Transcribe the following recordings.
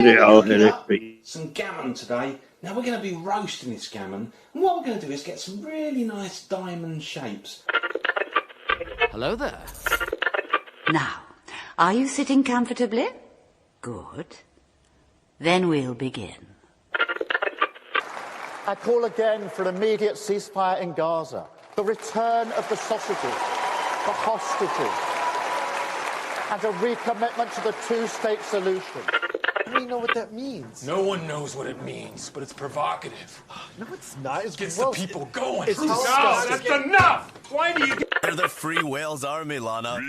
I'll hit it. Some gammon today. Now we're going to be roasting this gammon, and what we're going to do is get some really nice diamond shapes. Hello there. Now, are you sitting comfortably? Good. Then we'll begin. I call again for an immediate ceasefire in Gaza, the return of the sausages, the hostages, and a recommitment to the two-state solution. I don't even know what that means. No one knows what it means, but it's provocative. No, it's not. It gets the people going. It's no, disgusting. that's enough! Why do you... They're the Free Wales Army, Lana.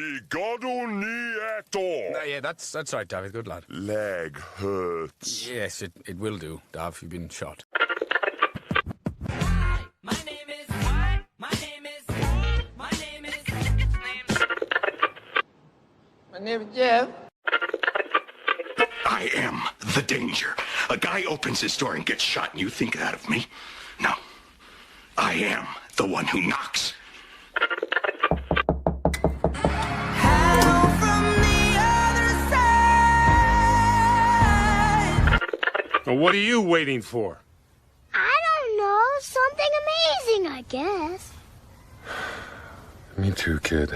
Yeah, that's right, David. Good lad. Leg hurts. Yes, it will do, Dav. You've been shot. My name is... Jeff. I am the danger. A guy opens his door and gets shot, and you think that of me? No. I am the one who knocks. Well, what are you waiting for? I don't know. Something amazing, I guess. Me too, kid.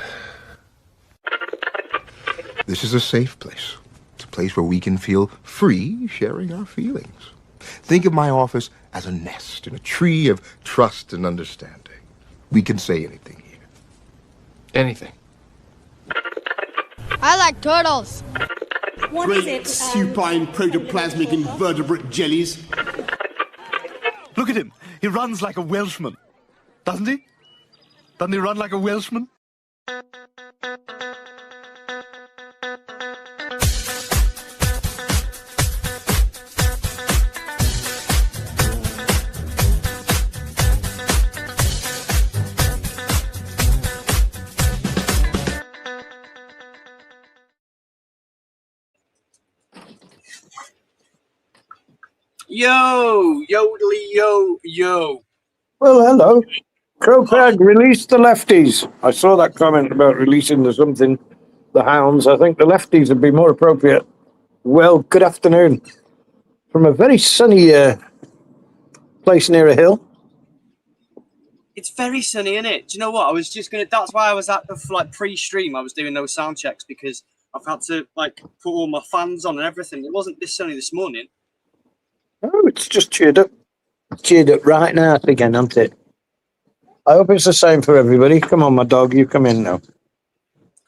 This is a safe place. It's a place where we can feel free sharing our feelings. Think of my office as a nest in a tree of trust and understanding. We can say anything here. Anything. I like turtles. What is it? Supine protoplasmic invertebrate jellies. Look at him. He runs like a Welshman. Doesn't he? Doesn't he run like a Welshman? Yo, yodely, yo. Well, hello. Crowcrag released the lefties. I saw that comment about releasing the hounds. I think the lefties would be more appropriate. Well, good afternoon. From a very sunny place near a hill. It's very sunny, isn't it? Do you know what? I was just gonna. That's why I was at the pre-stream. I was doing those sound checks because I've had to put all my fans on and everything. It wasn't this sunny this morning. Oh, it's just cheered up. Cheered up right now again, isn't it? I hope it's the same for everybody. Come on, my dog, you come in now.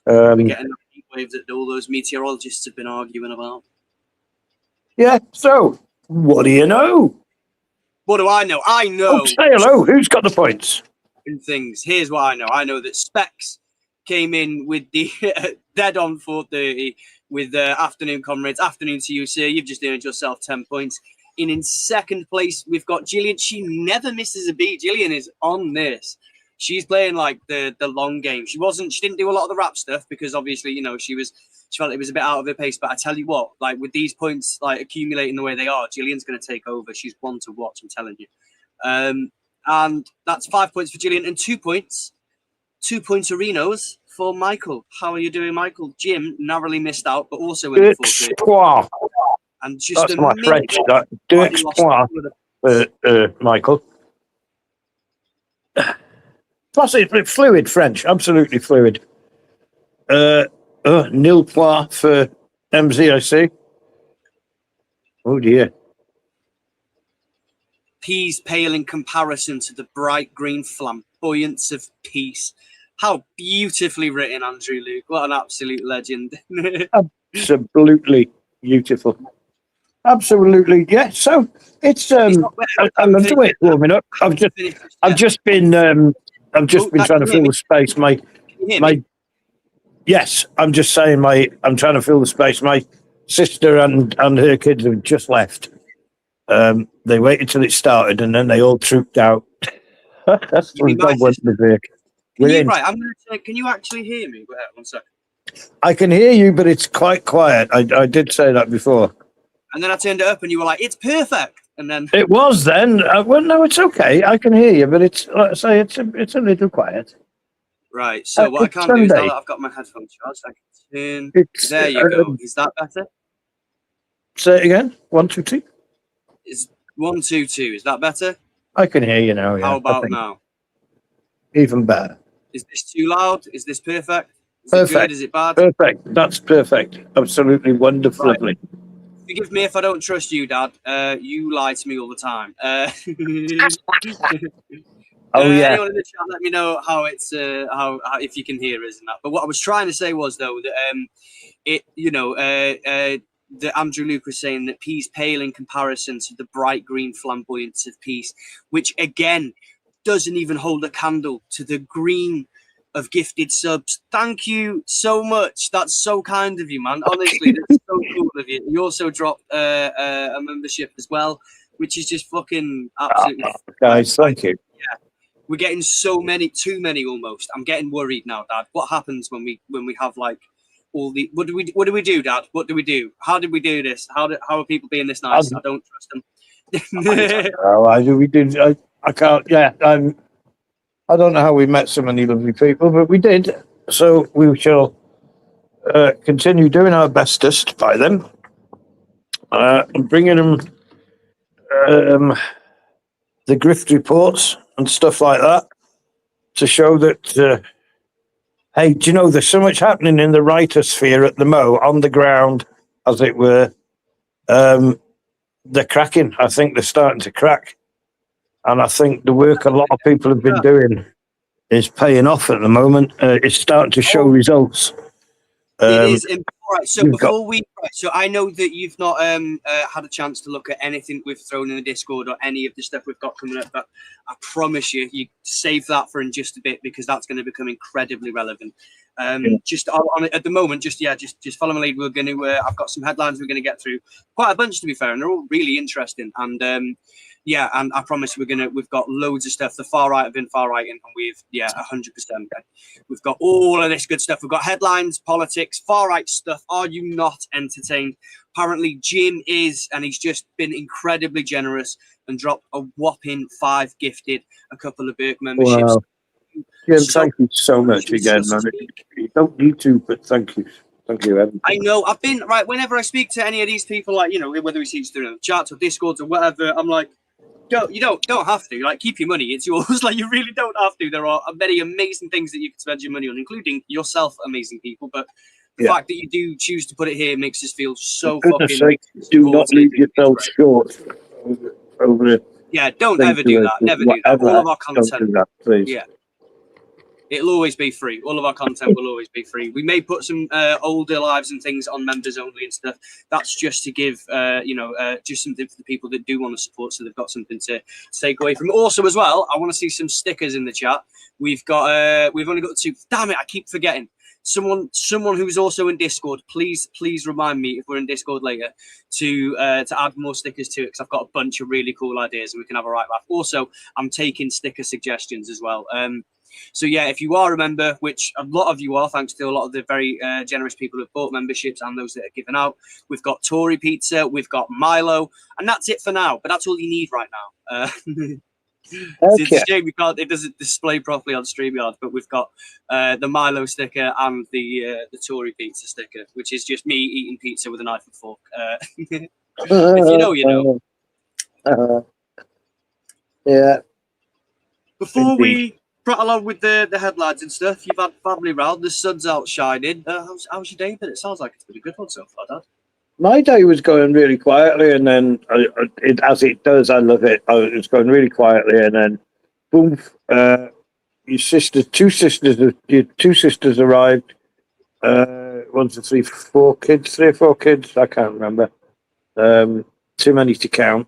We're getting the heat waves that all those meteorologists have been arguing about. Yeah, so, what do you know? What do I know? I know. Oh, say hello. Who's got the points? Things. Here's what I know. I know that Specs came in with the dead on 4:30 with afternoon comrades. Afternoon to you, sir. You've just earned yourself 10 points. In second place, we've got Gillian. She never misses a beat. Gillian is on this. She's playing like the long game. She didn't do a lot of the rap stuff because obviously, she felt it was a bit out of her pace. But I tell you what, with these points accumulating the way they are, Gillian's going to take over. She's one to watch, I'm telling you. And that's 5 points for Gillian and 2 points. 2 points Arenos for Michael. How are you doing, Michael? Jim narrowly missed out, but also in the fourth. And just that's my French. Deux points, Michael. Plus, it's fluid French, absolutely fluid. Nil points for MZ, I see. Oh dear. Peas pale in comparison to the bright green flamboyance of peace. How beautifully written, Andrew Luke. What an absolute legend. Absolutely beautiful. Absolutely, yeah. So it's I'm the way it's warming up. I've just been trying to fill the space. Yes, I'm just saying I'm trying to fill the space. My sister and her kids have just left. They waited till it started and then they all trooped out. That's the dog went berserk. Can you actually hear me? Wait, 1 second. I can hear you, but it's quite quiet. I did say that before. And then I turned it up and you were like, it's perfect. And then it was then. Well, no, it's okay. I can hear you, but it's, like I say, it's a little quiet. Right. So what I can do is now that I've got my headphones charged, I can turn. There you go. Is that better? Say it again. 1, 2, 3. Is 1, 2, 2. Is that better? I can hear you now. Yeah. How I about think now? even better. Is this too loud? Is this perfect? Is it Perfect. good? Is it bad? Perfect. That's perfect. Absolutely wonderful. Right. Lovely. Forgive me if I don't trust you, Dad. You lie to me all the time. Oh yeah. Anyone in the chat, let me know how it's how if you can hear us and that. But what I was trying to say was though that that Andrew Luke was saying that peace pale in comparison to the bright green flamboyance of peace, which again doesn't even hold a candle to the green of gifted subs. Thank you so much. That's so kind of you, man. Honestly, that's so cool of you. You also dropped a membership as well, which is just fucking absolutely. Guys, thank you. Yeah, we're getting so many, too many almost. I'm getting worried now, Dad. What happens when we have like all the what do we do, Dad? What do we do? How did we do this? How are people being this nice? I don't trust them. Why do we do? I can't. Yeah, I don't know how we met so many lovely people, but we did. So we shall continue doing our bestest by them and bringing them the grift reports and stuff like that to show that. Hey, do you know there's so much happening in the writer sphere at the Mo on the ground, as it were. They're cracking. I think they're starting to crack. And I think the work a lot of people have been doing is paying off at the moment. It's starting to show results. It is. All right. So before so I know that you've not had a chance to look at anything we've thrown in the Discord or any of the stuff we've got coming up, but I promise you save that for in just a bit because that's going to become incredibly relevant. Just on it at the moment, just follow my lead. We're going to. I've got some headlines we're going to get through, quite a bunch to be fair, and they're all really interesting. And and I promise we've got loads of stuff. The far right have been far right, and we've 100%. We've got all of this good stuff. We've got headlines, politics, far right stuff. Are you not entertained? Apparently, Jim is, and he's just been incredibly generous and dropped a whopping 5 gifted, a couple of Burke memberships. Wow. Jim, thank you so much again, man. You don't need to, but thank you. Thank you, Evan. I know. I've been, whenever I speak to any of these people, like, whether we see each other in the chats or Discords or whatever, I'm like, you don't have to. Like, keep your money. It's yours. Like, you really don't have to. There are many amazing things that you can spend your money on, including yourself, amazing people. But the fact that you do choose to put it here makes us feel so fucking. Sake, do not leave yourself short over. Yeah, don't ever do that. Never do that. All of our content. Don't do that, please. Yeah. It'll always be free. All of our content will always be free. We may put some older lives and things on members only and stuff. That's just to give, just something for the people that do want to support, so they've got something to take away from it. Also, as well, I want to see some stickers in the chat. We've only got 2. Damn it! I keep forgetting. Someone who's also in Discord, please remind me if we're in Discord later to add more stickers to it, because I've got a bunch of really cool ideas and we can have a right laugh. Also, I'm taking sticker suggestions as well. So yeah, if you are a member, which a lot of you are, thanks to a lot of the very generous people who've bought memberships and those that are given out, we've got Tory Pizza, we've got Milo, and that's it for now. But that's all you need right now. It's a shame it doesn't display properly on StreamYard, but we've got the Milo sticker and the Tory Pizza sticker, which is just me eating pizza with a knife and fork. If you know, you know. Yeah. Before we prattle on with the headlines and stuff, you've had family round, the sun's out shining. How's your day been? It sounds like it's been a good one so far, Dad. My day was going really quietly, and then as it does, I love it. It was going really quietly, and then boom, your two sisters arrived. 1, 2, 3, 4 kids, 3 or 4 kids. I can't remember. Too many to count.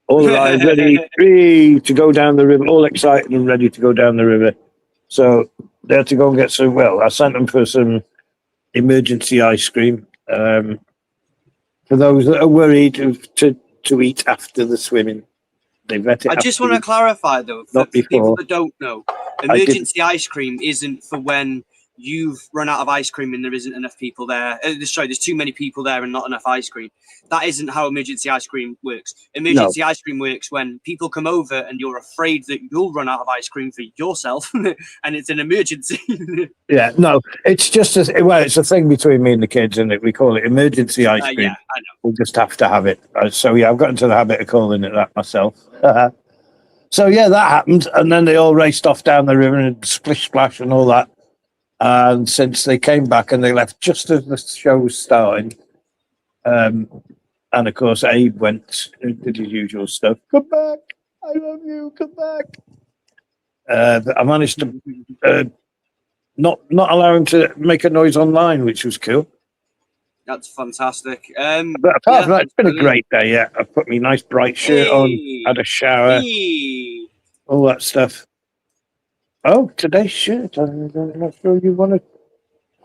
All arrived, ready to go down the river, all excited and ready to go down the river. So they had to go and get some. Well, I sent them for some emergency ice cream. For those that are worried to eat after the swimming, they vet it. I just want to clarify though, for people that don't know, emergency ice cream isn't for when you've run out of ice cream and there isn't enough people there. Sorry, there's too many people there and not enough ice cream. That isn't how emergency ice cream works. Emergency ice cream works when people come over and you're afraid that you'll run out of ice cream for yourself and it's an emergency. Yeah, no, it's just it's a thing between me and the kids, and we call it emergency ice cream. Yeah, I know. We'll just have to have it. So yeah, I've got into the habit of calling it that myself. So yeah, that happened, and then they all raced off down the river and splish splash and all that. And since they came back and they left just as the show was starting, and of course Abe went and did his usual stuff. Come back, I love you. Come back. But I managed to not allow him to make a noise online, which was cool. That's fantastic. But apart from that, it's been a great day. Yeah, I put my nice bright shirt on, had a shower, all that stuff. Oh, today's shirt. I'm not sure you want to.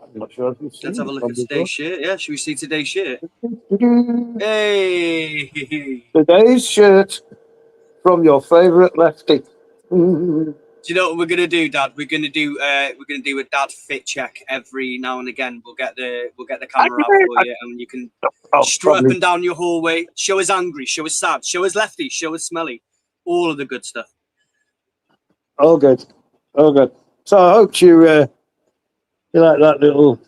I'm not sure if you've seen. Let's have a look at today's shirt. Yeah, should we see today's shirt? Hey, today's shirt from your favourite lefty. Do you know what we're gonna do, Dad? We're gonna do a dad fit check every now and again. We'll get the camera out for you, and you can strut up and down your hallway. Show us angry, show us sad, show us lefty, show us smelly, all of the good stuff. All good, all good. So I hope you like that little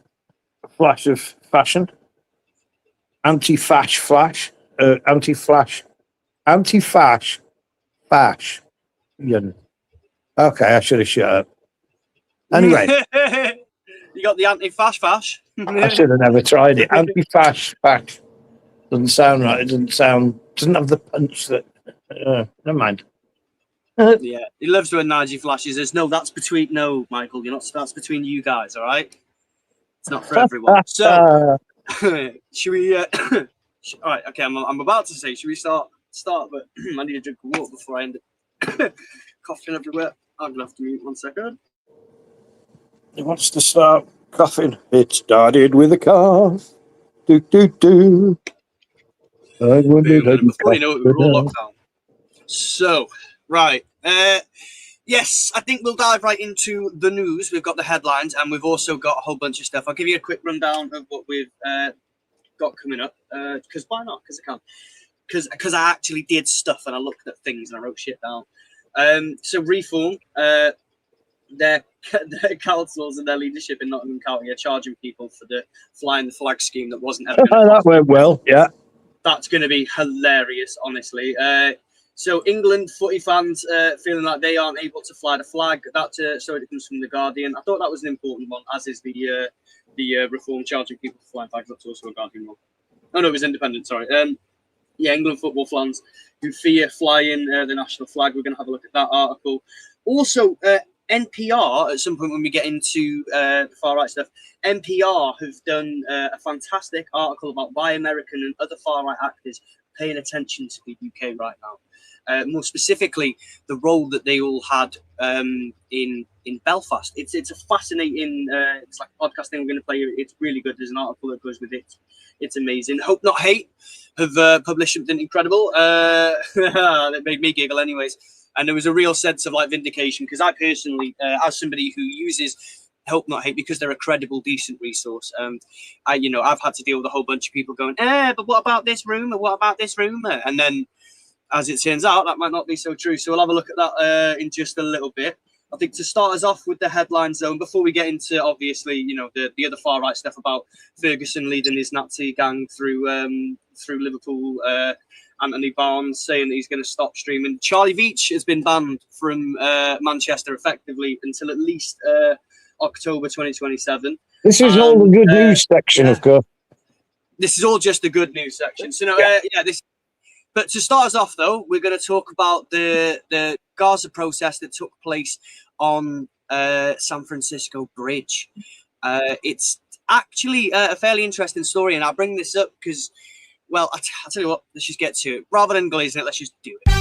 flash of fashion, anti-fash, fash. Okay, I should have shut up. Anyway. You got the anti-fash. I should have never tried it. Anti-fash. Doesn't sound right. It doesn't have the punch that... never mind. Yeah, he loves when Nigel flashes. That's between... No, Michael, that's between you guys, all right? It's not for everyone. So, should we... all right, okay, I'm about to say, should we start, but I need a drink of water before I end it. Coughing everywhere. I'm going to have to mute 1 second. He wants to start coughing. It started with a cough. Do. I wondered how you before you know it, we're all locked down. So, right. Yes, I think we'll dive right into the news. We've got the headlines and we've also got a whole bunch of stuff. I'll give you a quick rundown of what we've got coming up. Because why not? Because I can. Because I actually did stuff and I looked at things and I wrote shit down. So Reform, their councils and their leadership in Nottingham County are charging people for the flying the flag scheme that wasn't ever going to that went well, yeah. That's going to be hilarious, honestly. So England footy fans feeling like they aren't able to fly the flag. So it comes from The Guardian. I thought that was an important one, as is the Reform charging people for flying flags. That's also a Guardian one. Oh, no, it was Independent, sorry. Yeah, England football fans who fear flying the national flag. We're going to have a look at that article. Also, NPR, at some point when we get into the far-right stuff, NPR have done a fantastic article about why American and other far-right actors are paying attention to the UK right now. More specifically, the role that they all had in Belfast. It's a fascinating, it's like a podcast thing we're going to play. It's really good. There's an article that goes with it. It's amazing. Hope Not Hate have published something incredible. That made me giggle anyways. And there was a real sense of like vindication because I personally, as somebody who uses Hope Not Hate because they're a credible, decent resource. I've had to deal with a whole bunch of people going, but what about this rumor? What about this rumor? And then, as it turns out, that might not be so true. So we'll have a look at that in just a little bit. I think to start us off with the headline zone, before we get into, obviously, the other far-right stuff about Ferguson leading his Nazi gang through Liverpool, Anthony Barnes saying that he's going to stop streaming. Charlie Veitch has been banned from Manchester effectively until at least October 2027. This is all the good news section, of course. This is all just the good news section. So, this... But to start us off, though, we're going to talk about the Gaza protest that took place on San Francisco Bridge. It's actually a fairly interesting story, and I'll bring this up because, well, I'll tell you what, let's just get to it. Rather than glazing it, let's just do it.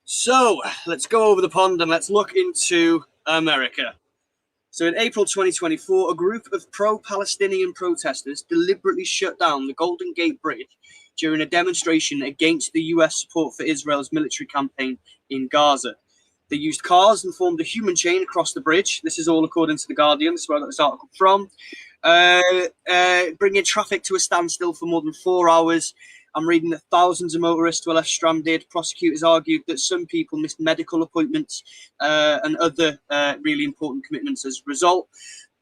So, let's go over the pond and let's look into America. So in April 2024, a group of pro-Palestinian protesters deliberately shut down the Golden Gate Bridge during a demonstration against the US support for Israel's military campaign in Gaza. They used cars and formed a human chain across the bridge. This is all according to The Guardian. This is where I got this article from. Bringing traffic to a standstill for more than 4 hours. I'm reading that thousands of motorists were left stranded. Prosecutors argued that some people missed medical appointments and other really important commitments as a result.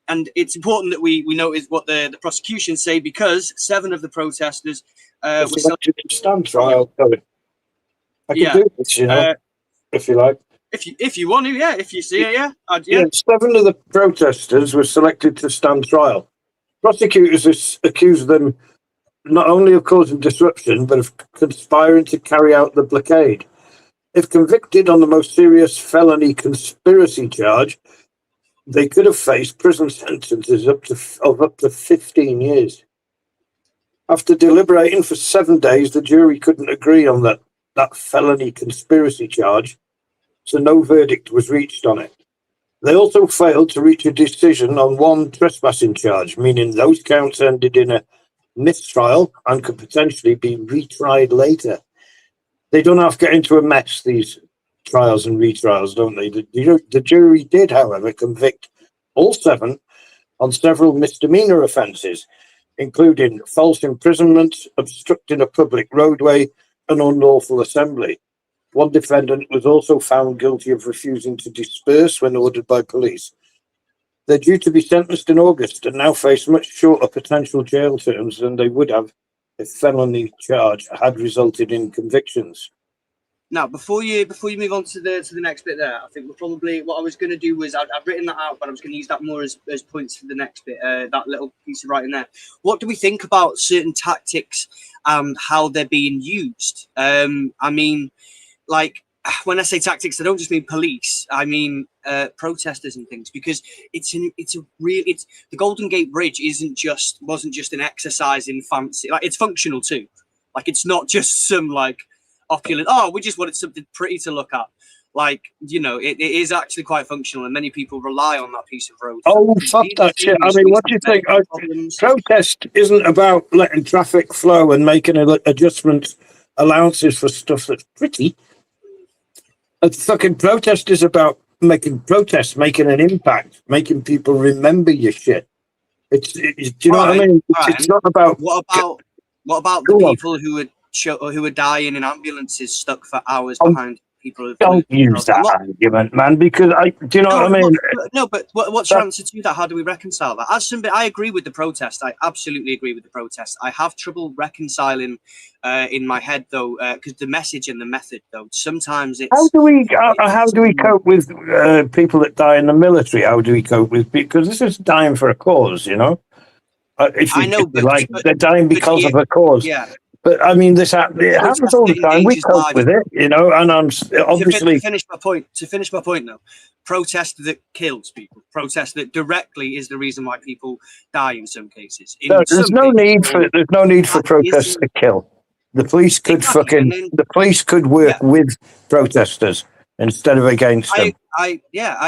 And it's important that we notice what the prosecution say, because 7 of the protesters were selected to stand trial. I can do this, if you like. If you want to, if you see it, yeah. 7 of the protesters were selected to stand trial. Prosecutors accused them not only of causing disruption, but of conspiring to carry out the blockade. If convicted on the most serious felony conspiracy charge, they could have faced prison sentences of up to 15 years. After deliberating for 7 days, the jury couldn't agree on that felony conspiracy charge, so no verdict was reached on it. They also failed to reach a decision on one trespassing charge, meaning those counts ended in a mistrial and could potentially be retried later. They don't have to get into a mess, these trials and retrials, don't they? The jury did, however, convict all 7 on several misdemeanor offences, including false imprisonment, obstructing a public roadway, and unlawful assembly. One defendant was also found guilty of refusing to disperse when ordered by police. They're due to be sentenced in August and now face much shorter potential jail terms than they would have if felony charge had resulted in convictions. Now, before you move on to the next bit there, I think we're probably, what I was going to do was, I've written that out, but I was going to use that more as points for the next bit, that little piece of writing there. What do we think about certain tactics and how they're being used? I mean, like, when I say tactics, I don't just mean police. I mean protesters and things, because the Golden Gate Bridge wasn't just an exercise in fancy. Like, it's functional too. Like, it's not just some like opulent. Oh, we just wanted something pretty to look at. Like, it is actually quite functional, and many people rely on that piece of road. Oh, fuck that shit! I mean, what do you think? Protest isn't about letting traffic flow and making adjustments, allowances for stuff that's pretty. A fucking protest is about making an impact, making people remember your shit. Do you know what I mean? It's not about. What about the people who were dying in ambulances, stuck for hours behind people who don't use that argument, man, because do you know what I mean? No, but what's your answer to that? How do we reconcile that? As somebody, I agree with the protest. I absolutely agree with the protest. I have trouble reconciling in my head though, because the message and the method though. Sometimes it's how do we cope with people that die in the military? How do we cope with, because this is dying for a cause, you know? They're dying because of a cause. Yeah. But I mean, it happens all the time. We cope with it, you know. And I'm obviously to finish my point, though, protest that kills people, protest that directly is the reason why people die in some cases. There's no need for protests to kill. The police could work with protesters instead of against them. I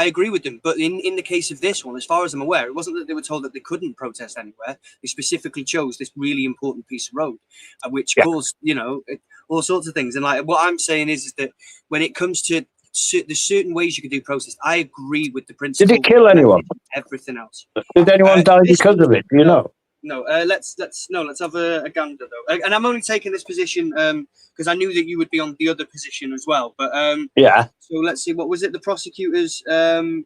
agree with them. But in the case of this one, as far as I'm aware, it wasn't that they were told that they couldn't protest anywhere. They specifically chose this really important piece of road, which caused, all sorts of things. And like, what I'm saying is that when it comes to there's certain ways you can do protest, I agree with the principle. Did it kill anyone? Everything else. Did anyone die because of it? Do you know? No, let's have a gander though. And I'm only taking this position because I knew that you would be on the other position as well. But so let's see, what was it? The prosecutors. So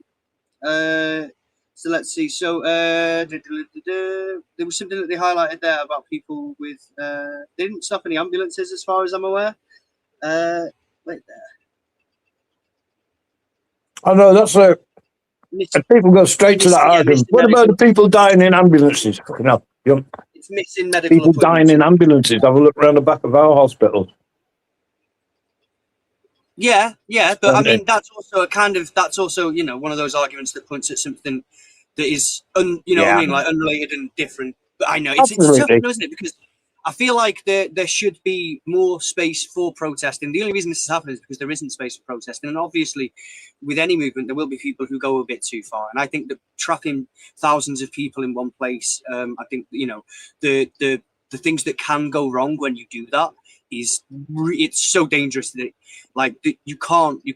let's see. So there was something that they highlighted there about people with. They didn't stop any ambulances, as far as I'm aware. Wait there. Oh no, that's a. People go straight to that argument. What about the people dying in ambulances? Fucking hell. It's missing medical people dying in ambulances. Have a look around the back of our hospitals. Yeah, but I mean that's also one of those arguments that points at something that is what I mean, like unrelated and different. But I know it's tough, isn't it? Because I feel like there should be more space for protesting. The only reason this is happening is because there isn't space for protesting. And obviously, with any movement, there will be people who go a bit too far. And I think that trapping thousands of people in one place, I think, the the things that can go wrong when you do that is it's so dangerous that you can't you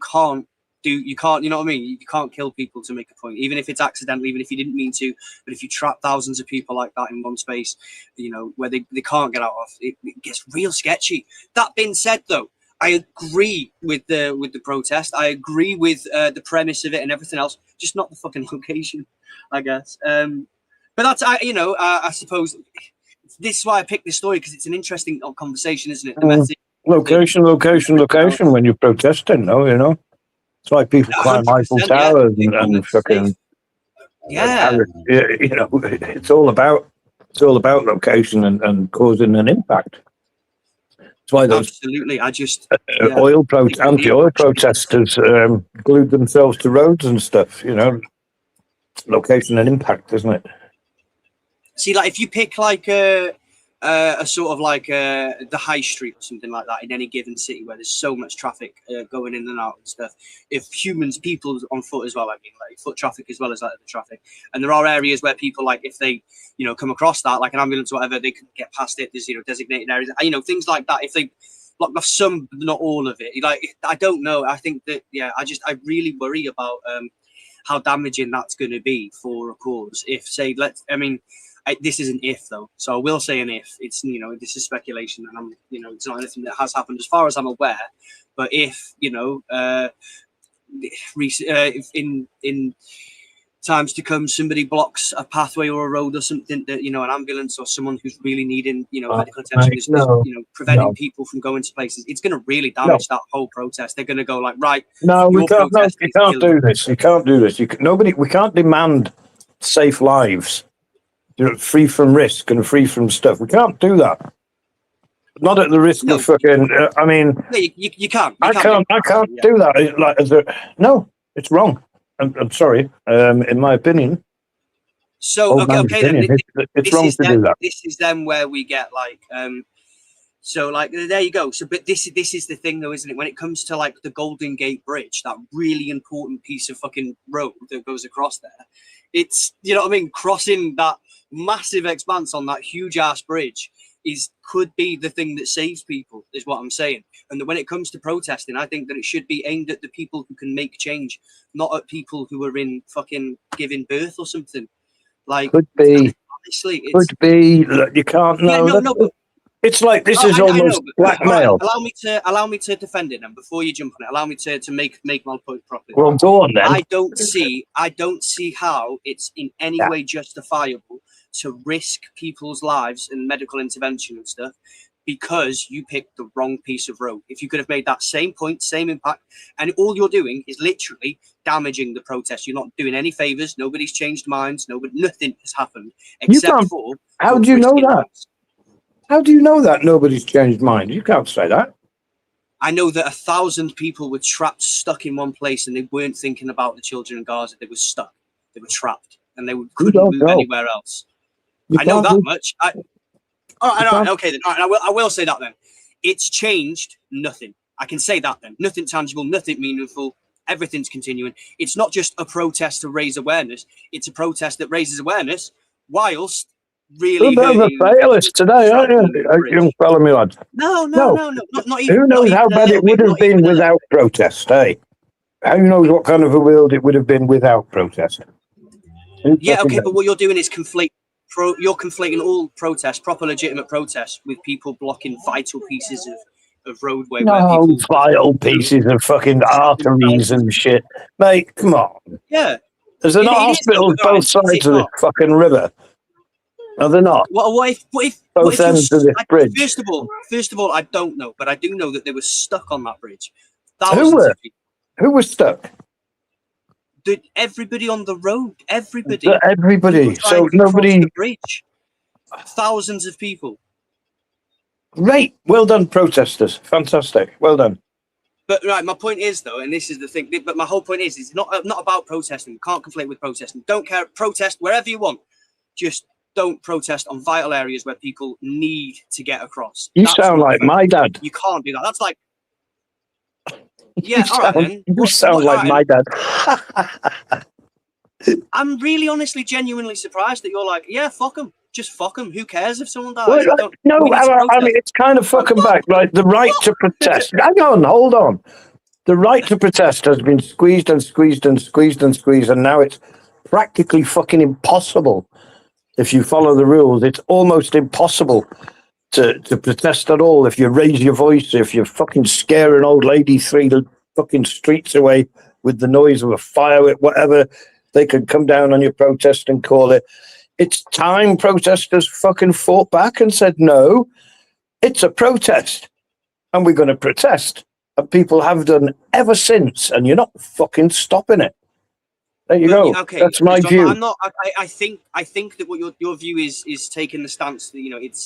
know what I mean? You can't kill people to make a point, even if it's accidental, even if you didn't mean to. But if you trap thousands of people like that in one space, you know, where they can't get out of, it gets real sketchy. That being said, though, I agree with the protest. I agree with the premise of it and everything else, just not the fucking location, I guess. But that's I suppose this is why I picked this story, because it's an interesting conversation, isn't it? The message, location. When you're protesting, though, you know, it's like people climb Eiffel Towers and fucking you know, it's all about location and causing an impact. That's why those absolutely. I just anti-oil protesters glued themselves to roads and stuff. You know, location and impact, isn't it? See, like if you pick like a sort of like the high street or something like that in any given city where there's so much traffic going in and out and stuff, if people on foot as well, I mean, like foot traffic as well as like the traffic, and there are areas where people, like, if they, you know, come across that, like an ambulance or whatever, they can get past it. There's, you know, designated areas, you know, things like that. If they block off some, but not all of it, like, I don't know. I think that, yeah, I really worry about how damaging that's going to be for a cause. If, say, this is an if, though, so I will say an if. It's, you know, this is speculation, and it's not anything that has happened as far as I'm aware. But if, you know, if in times to come, somebody blocks a pathway or a road or something, that, you know, an ambulance or someone who's really needing, you know, medical attention is preventing people from going to places, it's going to really damage that whole protest. They're going to go like, right, no, we can't. No, you can't do this. You can't do this. We can't demand safe lives. Free from risk and free from stuff. We can't do that. Not at the risk of fucking. I mean, you can't. I can't do that. No, it's wrong. I'm sorry. In my opinion. So okay. Then it's wrong to do that. This is then where we get like. So like there you go. So but this is the thing though, isn't it? When it comes to like the Golden Gate Bridge, that really important piece of fucking road that goes across there, it's, you know what I mean, crossing that massive expanse on that huge ass bridge could be the thing that saves people, is what I'm saying. And that when it comes to protesting, I think that it should be aimed at the people who can make change, not at people who are in fucking giving birth or something. Like, could be. Honestly, could be. You can't know. Yeah, no, it's like this is almost blackmail. Right, allow me to defend it then before you jump on it. Allow me to make my point properly. Well, go on then. I don't see how it's in any way justifiable to risk people's lives and medical intervention and stuff because you picked the wrong piece of road. If you could have made that same point, same impact, and all you're doing is literally damaging the protest. You're not doing any favors. Nobody's changed minds. Nothing has happened except for. How do you know that? How do you know that nobody's changed mind? You can't say that. I know that 1,000 people were stuck in one place, and they weren't thinking about the children in Gaza. They were stuck. They were trapped, and they couldn't move anywhere else. I know that much. All right, okay then. All right, I will say that then. It's changed nothing. I can say that then. Nothing tangible, nothing meaningful. Everything's continuing. It's not just a protest to raise awareness. It's a protest that raises awareness whilst really. You're a bit of a fatalist today, aren't you, young fella, me lad? No, not even. Who knows how bad it would have been without protest, eh? Who knows what kind of a world it would have been without protest? Yeah, okay, but what you're doing is you're conflating all protests, proper legitimate protests, with people blocking vital pieces of roadway. No, vital pieces of fucking arteries and shit. Mate, come on. Yeah. There's not hospitals both sides of this fucking river. No, they're not. What if both ends of this bridge? First of all, I don't know, but I do know that they were stuck on that bridge. Who was stuck? Everybody on the road. Everybody. So nobody. The bridge. Thousands of people. Great. Well done, protesters. Fantastic. Well done. But right, my point is though, and this is the thing. But my whole point is, it's not about protesting. You can't conflate with protesting. Don't care. Protest wherever you want. Just don't protest on vital areas where people need to get across. You sound like my dad. You can't do that. That's like. Yeah, all right then. You sound like my dad. I'm really, honestly, genuinely surprised that you're like, yeah, fuck them. Just fuck them. Who cares if someone dies? Well, no, we need to I mean, protest. it's kind of fucking back. Like, the right to protest. Hang on, hold on. The right to protest has been squeezed and squeezed and squeezed and squeezed, and now it's practically fucking impossible. If you follow the rules, it's almost impossible to protest at all. If you raise your voice, if you fucking scare an old lady 3 fucking streets away with the noise of a fire, whatever, they could come down on your protest and call it. It's time protesters fucking fought back and said, no, it's a protest and we're going to protest. And people have done ever since, and you're not fucking stopping it. There you go. Okay, that's my so view. I'm not. I think that what your view is taking the stance that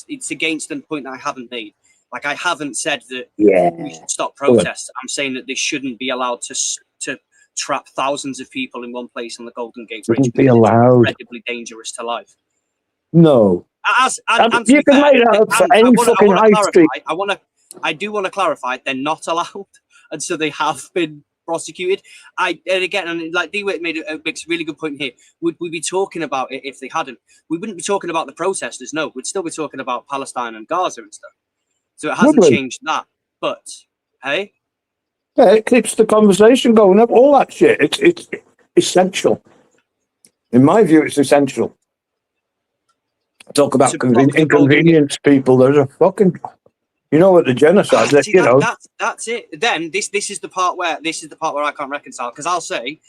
it's against the point that I haven't made. Like, I haven't said that we should stop protests. I'm saying that they shouldn't be allowed to trap thousands of people in one place on the Golden Gate Bridge. Shouldn't be allowed. It's incredibly dangerous to life. No. And you can lay that up for any fucking high street. I do want to clarify, they're not allowed, and so they have been prosecuted. And like D-Wick makes a really good point here. Would we be talking about it if they hadn't? We wouldn't be talking about the protesters. No, we'd still be talking about Palestine and Gaza and stuff. So it hasn't changed that. But hey, yeah, it keeps the conversation going up. All that shit. It's essential. In my view, it's essential. Talk about inconvenience people. There's a fucking. You know what the genocide? That's it. Then this is the part where I can't reconcile, because I'll say,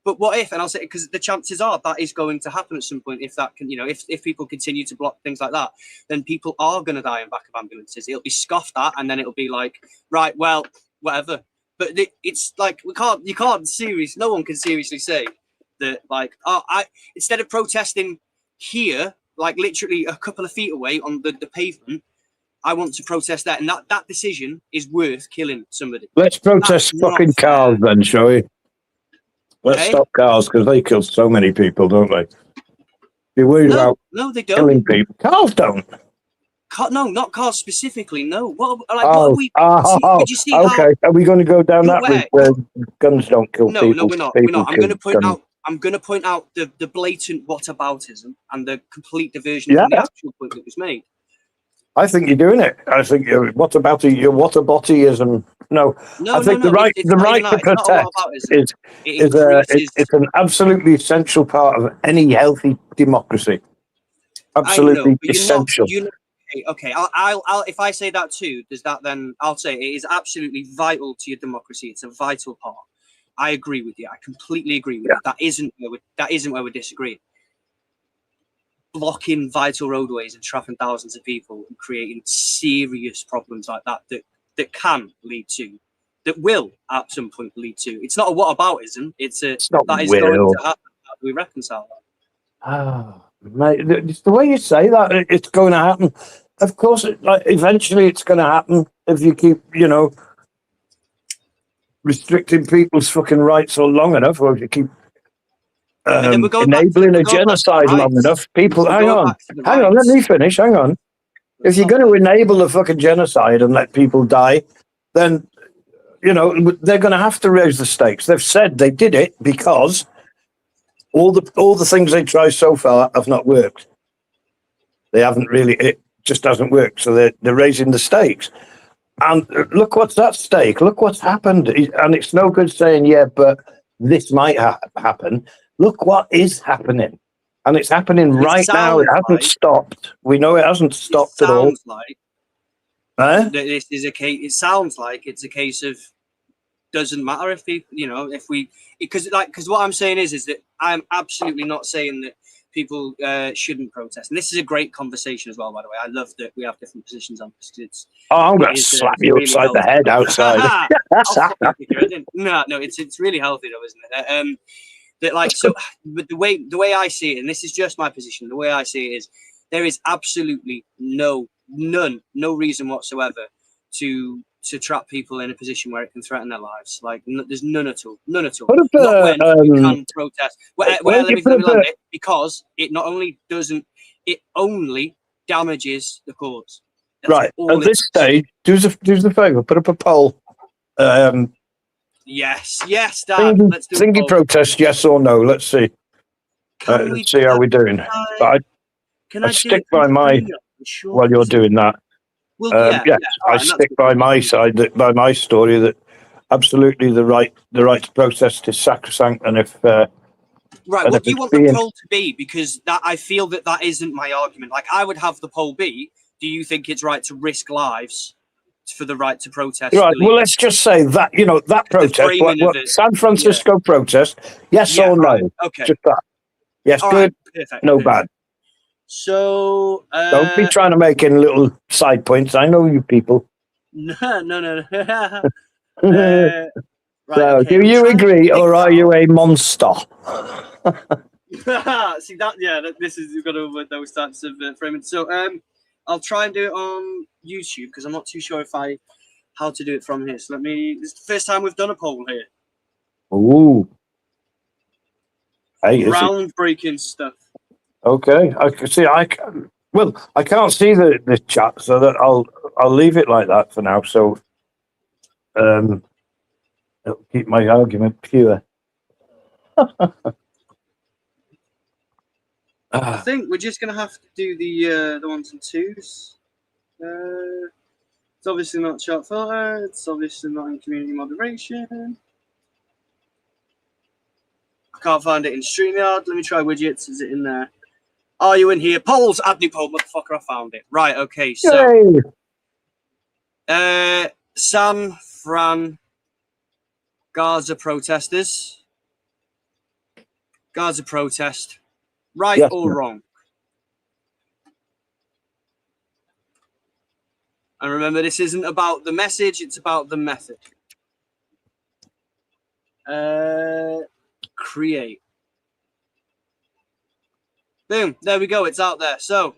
but what if? And I'll say, because the chances are that is going to happen at some point. If that can, if people continue to block things like that, then people are going to die in back of ambulances. It'll be scoffed at, and then it'll be like, right, well, whatever. But it's like no one can seriously say that, like, instead of protesting here, like literally a couple of feet away on the pavement, I want to protest that, and that decision is worth killing somebody. Let's protest fucking cars then, shall we? Let's stop cars, because they kill so many people, don't they? You're worried about they don't. Killing people. Cars don't. No, not cars specifically. No. What are we? Did you see okay. Are we going to go down that route where guns don't kill people? No, we're not. We're not. I'm going to point out the blatant whataboutism and the complete diversion from the actual point that was made. I think you're doing it. I think your whataboutism. No, I think the right to protest is an absolutely essential part of any healthy democracy. Absolutely essential. Okay. I'll if I say that too, does that then? I'll say it is absolutely vital to your democracy. It's a vital part. I agree with you. I completely agree with you. That isn't where we're disagreeing. Blocking vital roadways and trapping thousands of people and creating serious problems like that will at some point lead to. It's not a whataboutism. That is going to happen. How do we reconcile that? Oh, mate, it's the way you say that, it's going to happen. Of course, eventually it's going to happen if you keep, restricting people's fucking rights for long enough, or if you keep enabling a genocide long enough. People, hang on, let me finish. Hang on. If you're going to enable a fucking genocide and let people die, then they're going to have to raise the stakes. They've said they did it because all the things they tried so far have not worked. They haven't really. It just hasn't worked. So they're raising the stakes. And look what's at stake. Look what's happened. And it's no good saying, yeah, but this might happen. Look what is happening. And it's happening right now. It hasn't stopped. We know it hasn't stopped at all. This is a case. It sounds like it's a case of doesn't matter if people, because what I'm saying is that I'm absolutely not saying that people shouldn't protest. And this is a great conversation as well, by the way. I love that we have different positions on this. I'm going to slap you really upside the head outside. No, it's really healthy though, isn't it? But the way I see it, and this is just my position, the way I see it is there is absolutely no reason whatsoever to trap people in a position where it can threaten their lives. Like there's none at all. Not when you can protest. Because it not only doesn't, it only damages the cause. Right. At this stage, do us a favour, put up a poll. Yes, Dad. Let's do thingy protest, yes or no? Let's see. See how we're doing. But I stick by my, while you're doing that. Well, I stick by my side, by my story, that absolutely the right to protest is sacrosanct, and if right, what do you want the poll to be? Because I feel that isn't my argument. Like, I would have the poll be: do you think it's right to risk lives for the right to protest? Right. Well, let's just say that that protest, what San Francisco protest, yes or no? Right, okay. Just that. Yes, all good. Right, perfect, no perfect. bad. So don't be trying to make any little side points. I know you people. No. Right, so, okay, do you agree, or are you a monster? See that? Yeah, this is, you've got to avoid those types of framing. So, I'll try and do it on YouTube because I'm not too sure how to do it from here. So this is the first time we've done a poll here. Ooh. Hey, groundbreaking stuff. Okay, I can see. I can't see the chat, so that I'll leave it like that for now. So, it'll keep my argument pure. I think we're just gonna have to do the ones and twos. It's obviously not chat filter. It's obviously not in community moderation. I can't find it in StreamYard. Let me try widgets. Is it in there? Are you in here? Polls, add new poll, motherfucker. I found it. Right, okay, so San Fran Gaza protesters. Gaza protest. Right or wrong? And remember, this isn't about the message, it's about the method. Create. Boom, there we go, it's out there. So,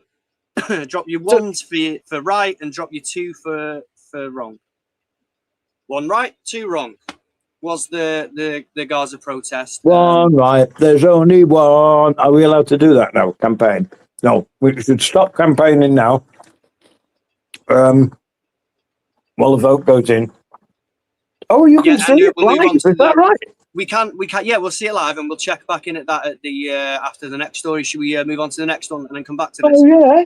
drop your ones for right and drop your two for wrong. One right, two wrong. Was the Gaza protest. One right, there's only one. Are we allowed to do that now, campaign? No, we should stop campaigning now. While the vote goes in. Oh, you can see it live, is that right? We can, yeah, we'll see it live and we'll check back in at that at the after the next story. Should we move on to the next one and then come back to this? Oh, yeah.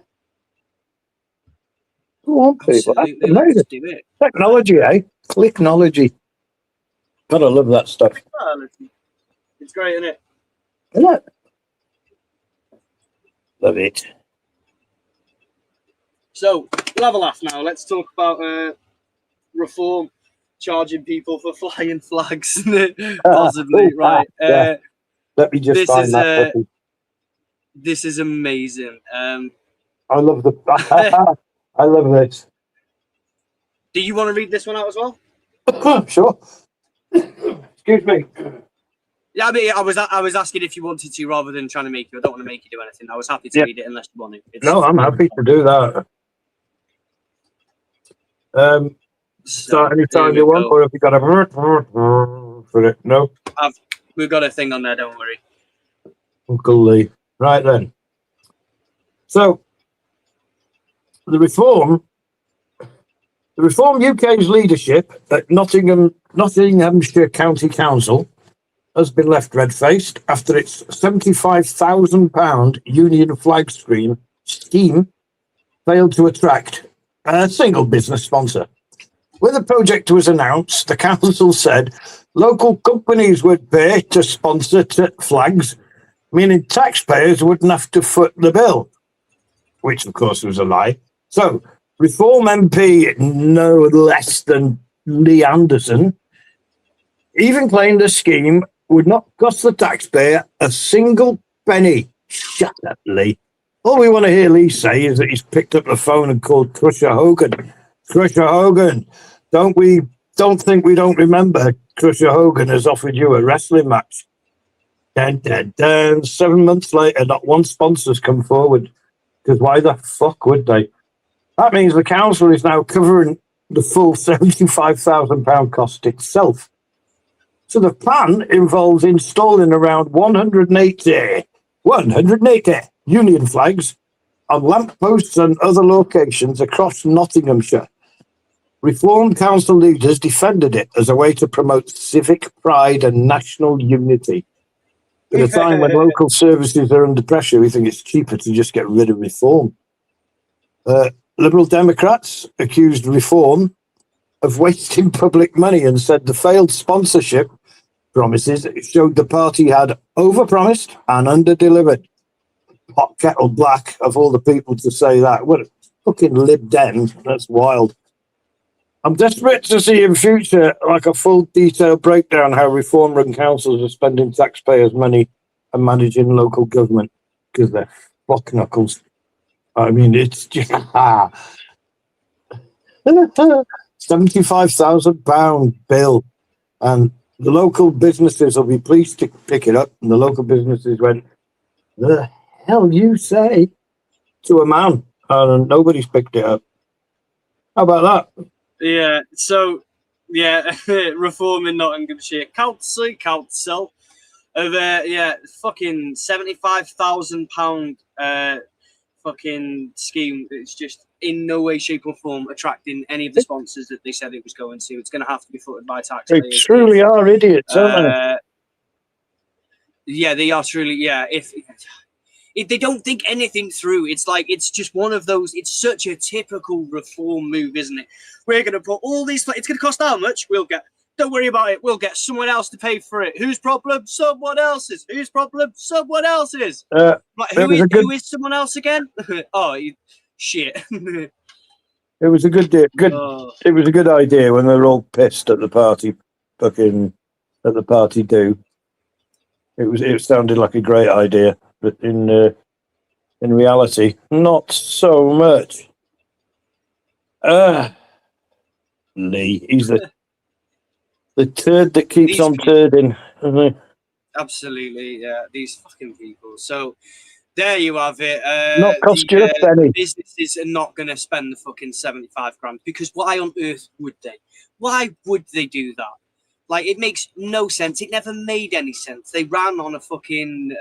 Go on, people. That's Let's amazing. do it. Technology, eh? Clicknology. Gotta love that stuff. It's great, isn't it? Isn't it? Love it. So, we'll have a laugh now. Let's talk about reform. Charging people for flying flags, possibly, right? Yeah. Let me just find that. This is amazing. I love I love this. Do you want to read this one out as well? Sure. Excuse me. Yeah, I mean, I was asking if you wanted to rather than trying to make you. I don't want to make you do anything. I was happy to read it unless you want to. No, I'm happy to do that. Start anytime you want, or if you got a for it. No, we've got a thing on there. Don't worry. Uncle Lee. Right then. So the Reform UK's leadership at Nottinghamshire County Council has been left red-faced after its £75,000 union flag scheme failed to attract a single business sponsor. When the project was announced, the council said local companies would pay to sponsor flags, meaning taxpayers wouldn't have to foot the bill, which of course was a lie. So, Reform MP no less than Lee Anderson even claimed the scheme would not cost the taxpayer a single penny. Shut up, Lee. All we want to hear Lee say is that he's picked up the phone and called Crusher Hogan. Crusher Hogan, don't think we don't remember Crusher Hogan has offered you a wrestling match. 7 months later, not one sponsor's come forward. Because why the fuck would they? That means the council is now covering the full £75,000 cost itself. So the plan involves installing around 180 union flags on lampposts and other locations across Nottinghamshire. Reform Council leaders defended it as a way to promote civic pride and national unity. At a time when local services are under pressure, we think it's cheaper to just get rid of reform. Liberal Democrats accused reform of wasting public money and said the failed sponsorship promises showed the party had overpromised and underdelivered. Hot kettle black of all the people to say that. What a fucking Lib Dem. That's wild. I'm desperate to see in future like a full detailed breakdown how reform-run councils are spending taxpayers' money and managing local government because they're fuck knuckles. I mean, it's just £75,000 bill, and the local businesses will be pleased to pick it up. And the local businesses went, "The hell you say?" to a man, and nobody's picked it up. How about that? Yeah, so, yeah, reform in Nottinghamshire council of, fucking £75,000 fucking scheme. It's just in no way, shape or form attracting any of the sponsors that they said it was going to. It's going to have to be footed by taxpayers. They truly are idiots, aren't they? Yeah, they are truly, yeah. If they don't think anything through, it's like, it's just one of those, it's such a typical reform move, isn't it? We're going to put all these, it's going to cost how much? Don't worry about it. We'll get someone else to pay for it. Whose problem? Someone else's. Whose problem? Someone else's. Who is someone else again? Shit. It was a good It was a good idea when they were all pissed at the party, do. It sounded like a great idea, but in reality, not so much. Lee, he's the turd that keeps on turding. Absolutely, yeah. These fucking people. So there you have it. Not cost you a penny. Businesses are not going to spend the fucking 75 grand because why on earth would they? Why would they do that? Like, it makes no sense. It never made any sense. They ran on a fucking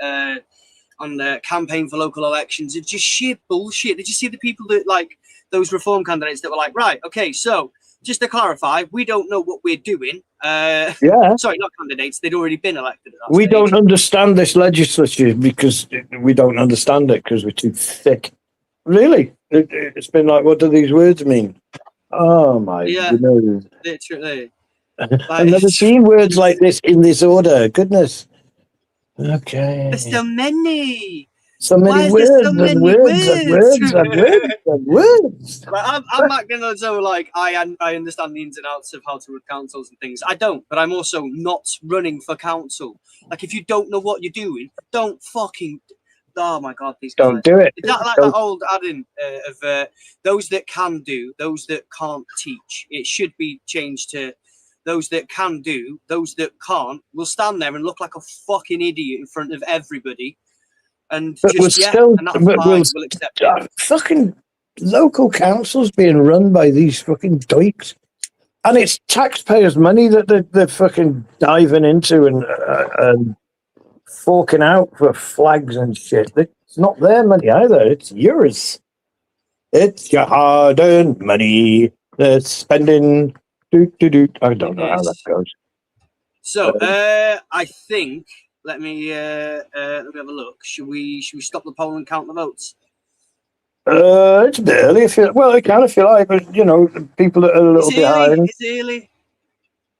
on the campaign for local elections. It's just sheer bullshit. Did you see the people that, like, those reform candidates that were like, right, okay, so just to clarify, we don't know what we're doing. Sorry, not candidates. They'd already been elected at that We stage. don't understand this legislature because we don't understand it because we're too thick. Really? It's been like, what do these words mean? Oh, my goodness. Literally. I've never seen words like this in this order. Goodness. Okay. There's so many. So many words and words and words and words and words. Like, I'm not gonna so like I understand the ins and outs of how to run councils and things. I don't, but I'm also not running for council. Like, if you don't know what you're doing, don't fucking. Oh my god, these guys. Don't do it. Is that like that old adage of those that can do, those that can't teach? It should be changed to those that can do, those that can't will stand there and look like a fucking idiot in front of everybody. And but just, and that's fine, we'll accept it. Fucking local councils being run by these fucking doiks. And it's taxpayers' money that they're fucking diving into and forking out for flags and shit. It's not their money either. It's yours. It's your hard-earned money they're spending. I don't know how that goes. So, I think, let me have a look. Should we stop the poll and count the votes? It's a bit early if you it can if you like, but you know, people that are a little behind. It's early.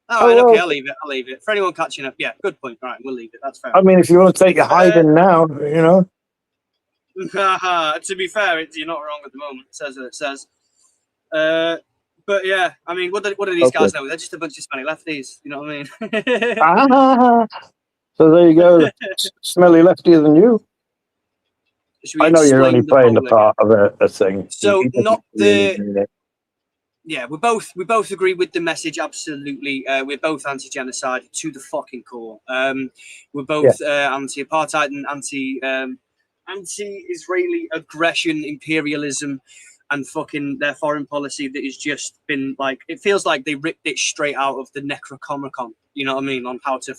All right, okay, I'll leave it. For anyone catching up, yeah, good point. All right, we'll leave it. That's fair. I mean, if you want to take your hiding now, you know. To be fair, you're not wrong at the moment. It says what it says. But yeah, I mean, what do these guys know? They're just a bunch of smelly lefties. You know what I mean? So there you go. Smelly leftier than you. I know you're only playing the part of a thing. So not the. Yeah, we both agree with the message. Absolutely, we're both anti-genocide to the fucking core. We're both anti-apartheid and anti-Israeli aggression, imperialism, and fucking their foreign policy that has just been like, it feels like they ripped it straight out of the Necronomicon. You know what I mean? On how to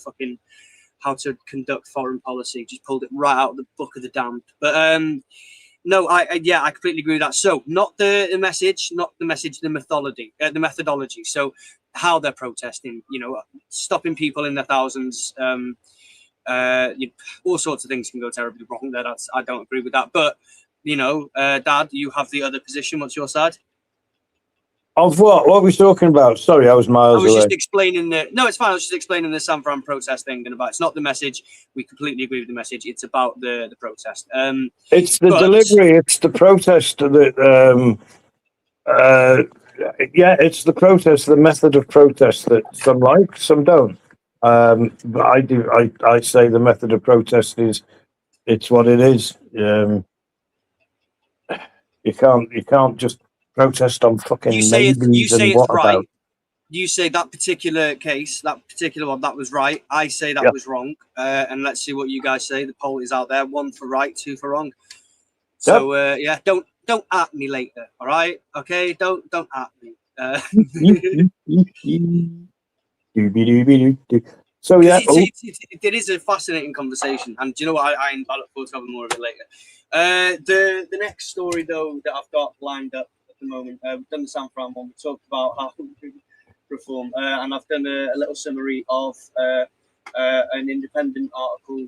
conduct foreign policy, just pulled it right out of the book of the damned. But no, I completely agree with that. So not the message, the methodology. So how they're protesting, you know, stopping people in their thousands, All sorts of things can go terribly wrong there. I don't agree with that. But, Dad, you have the other position. What's your side? Of what? What are we talking about? Sorry, I was miles I was away. just explaining no, it's fine. I was just explaining the San Fran protest thing and about it's not the message. We completely agree with the message. It's about the protest. It's the delivery. It's the protest that. Yeah, it's the protest. The method of protest that some like, some don't. But I do. I say the method of protest is. It's what it is. You can't just protest on fucking You say maybes and it's what right. about. You say that particular case, that particular one, that was right. I say that was wrong. And let's see what you guys say. The poll is out there. 1 for right, 2 for wrong. So yeah, don't at me later. All right, okay? Don't at me. So yeah, it is a fascinating conversation, and do you know what? I look forward to having more of it later. The next story though that I've got lined up at the moment, we've done the San Fran one. We talked about how reform, and I've done a little summary of an independent article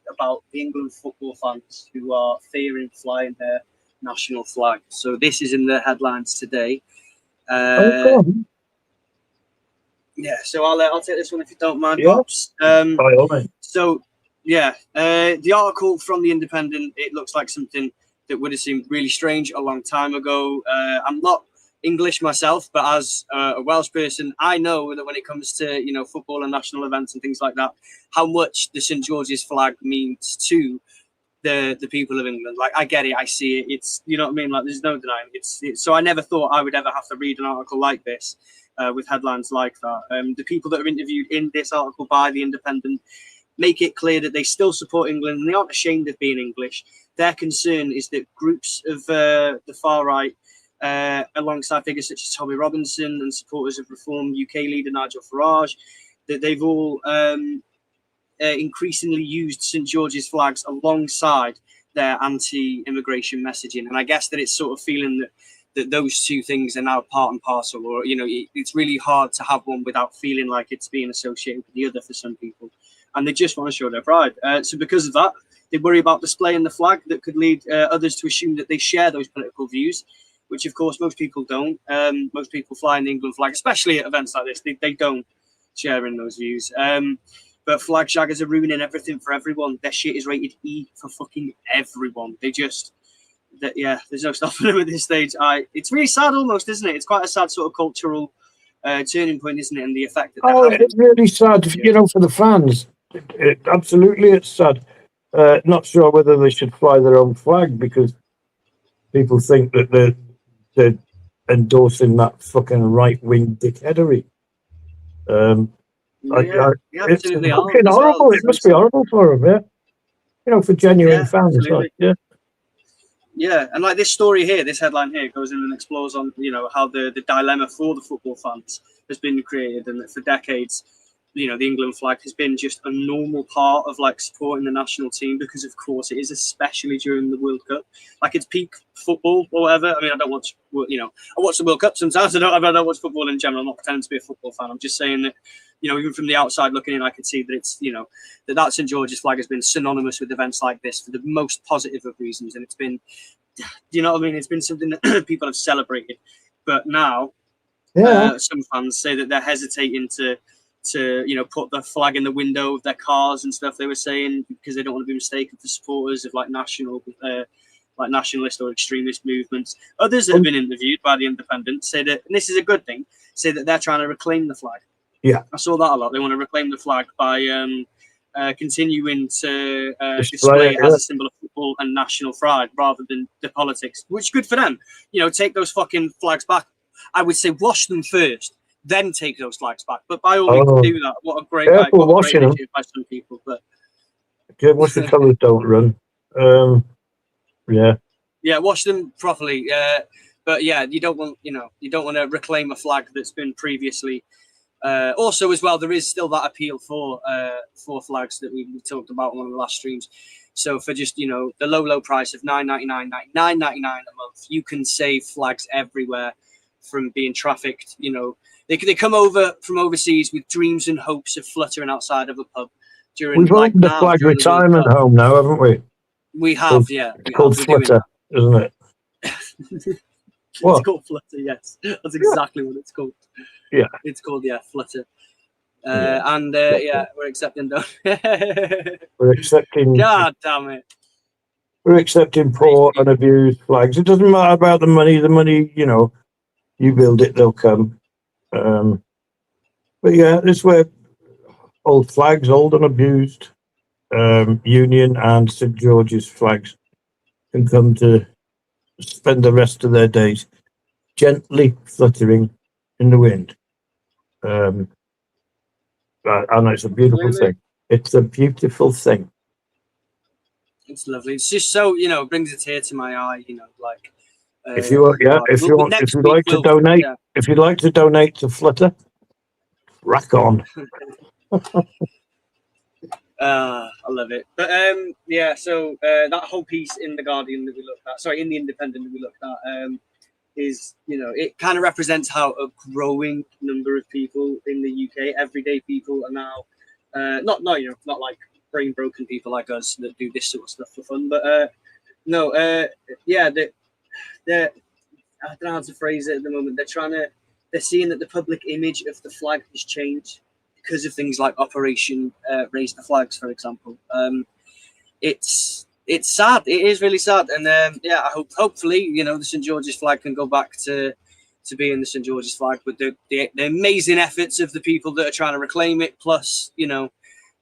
about the England football fans who are fearing flying their national flag. So this is in the headlines today. Yeah, so I'll take this one if you don't mind, Pops. So yeah, the article from the Independent, it looks like something that would have seemed really strange a long time ago. I'm not English myself, but as a Welsh person, I know that when it comes to football and national events and things like that, how much the St George's flag means to the people of England. Like, I get it, I see it. It's, you know what I mean? Like, there's no denying it. So I never thought I would ever have to read an article like this with headlines like that. The people that are interviewed in this article by the Independent make it clear that they still support England and they aren't ashamed of being English. Their concern is that groups of the far right, alongside figures such as Tommy Robinson and supporters of Reform UK leader Nigel Farage, that they've all increasingly used St George's flags alongside their anti-immigration messaging. And I guess that it's sort of feeling that those two things are now part and parcel, or, it's really hard to have one without feeling like it's being associated with the other for some people. And they just want to show their pride. So because of that, they worry about displaying the flag that could lead others to assume that they share those political views, which of course most people don't. Most people flying the England flag, especially at events like this, they don't share in those views. But flag shaggers are ruining everything for everyone. Their shit is rated E for fucking everyone. There's no stopping them at this stage. It's really sad almost, isn't it? It's quite a sad sort of cultural turning point, isn't it? And the effect that it's really sad, for the fans. Absolutely, it's sad. Not sure whether they should fly their own flag because people think that they're endorsing that fucking right-wing dickheadery. It's fucking horrible. It must be horrible for them, for genuine fans. Yeah, and like this story here, this headline here goes in and explores on, how the dilemma for the football fans has been created, and that for decades, the England flag has been just a normal part of like supporting the national team because, of course, it is, especially during the World Cup. Like, it's peak football or whatever. I mean, I don't watch, I watch the World Cup sometimes. I don't watch football in general. I'm not pretending to be a football fan. I'm just saying that, even from the outside looking in, I can see that it's, that St George's flag has been synonymous with events like this for the most positive of reasons. And it's been, it's been something that people have celebrated. But now, some fans say that they're hesitating to put the flag in the window of their cars and stuff. They were saying because they don't want to be mistaken for supporters of like nationalist or extremist movements. Others that have been interviewed by the Independent say that, and this is a good thing, say that they're trying to reclaim the flag. Yeah, I saw that a lot. They want to reclaim the flag by continuing to display it as a symbol of football and national pride rather than the politics, which is good for them. Take those fucking flags back. I would say wash them first, then take those flags back. But by all means, do that. What a great initiative by some people. But wash the colours don't run. Yeah, wash them properly. But yeah, you don't want to reclaim a flag that's been previously. Also, as well, there is still that appeal for flags that we talked about on one of the last streams. So for just the low price of $9.99 a month, you can save flags everywhere from being trafficked. They come over from overseas with dreams and hopes of fluttering outside of a pub, during We've like opened the now flag during the World retirement Cup. home now, haven't we? We have, Called- yeah. It's called We're doing Flutter, isn't it? It's What? called Flutter, yes. That's exactly what it's called. Yeah. It's called, Flutter. Yeah. And we're accepting We're accepting. God damn it. We're accepting poor and abused flags. It doesn't matter about the money. The money, you build it, they'll come. But yeah, this where old flags, old and abused, Union and St George's flags can come to spend the rest of their days gently fluttering in the wind. And it's a beautiful thing. It's a beautiful thing. It's lovely. It's just so, brings a tear to my eye, like. If you want, if you'd like to donate, if you'd like to donate to Flutter, rack on. I love it. But so that whole piece in the Guardian that we looked at, in the Independent that we looked at, is it kind of represents how a growing number of people in the UK, everyday people, are now not like brain broken people like us that do this sort of stuff for fun, but they're I don't know how to phrase it at the moment. They're seeing that the public image of the flag has changed because of things like Operation Raise the Flags, for example. It's sad. It is really sad. And I hopefully, the St George's flag can go back to being the St George's flag with the amazing efforts of the people that are trying to reclaim it, plus,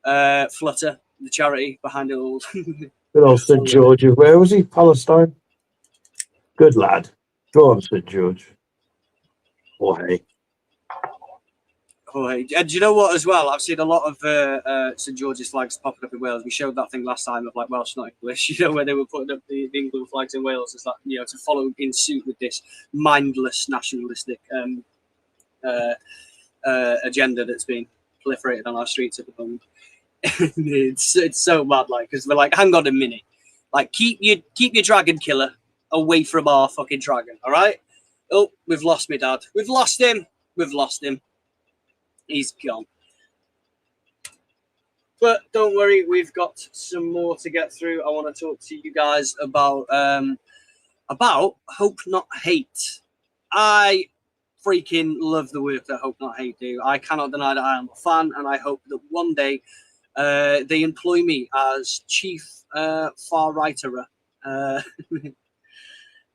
Flutter, the charity behind it all. Good old St George. Where was he? Palestine? Good lad. Go on, St George. Oh, hey. Oh, hey. And you know what, as well? I've seen a lot of St George's flags popping up in Wales. We showed that thing last time of like Welsh, not English, where they were putting up the England flags in Wales as that, to follow in suit with this mindless nationalistic agenda that's been proliferated on our streets at the moment. it's so mad, because we're like, hang on a minute, keep your dragon killer away from our fucking dragon, all right? Oh, we've lost me dad. We've lost him. He's gone. But don't worry, we've got some more to get through. I want to talk to you guys about Hope Not Hate. I freaking love the work that Hope Not Hate do. I cannot deny that I am a fan, and I hope that one day they employ me as chief far-righterer.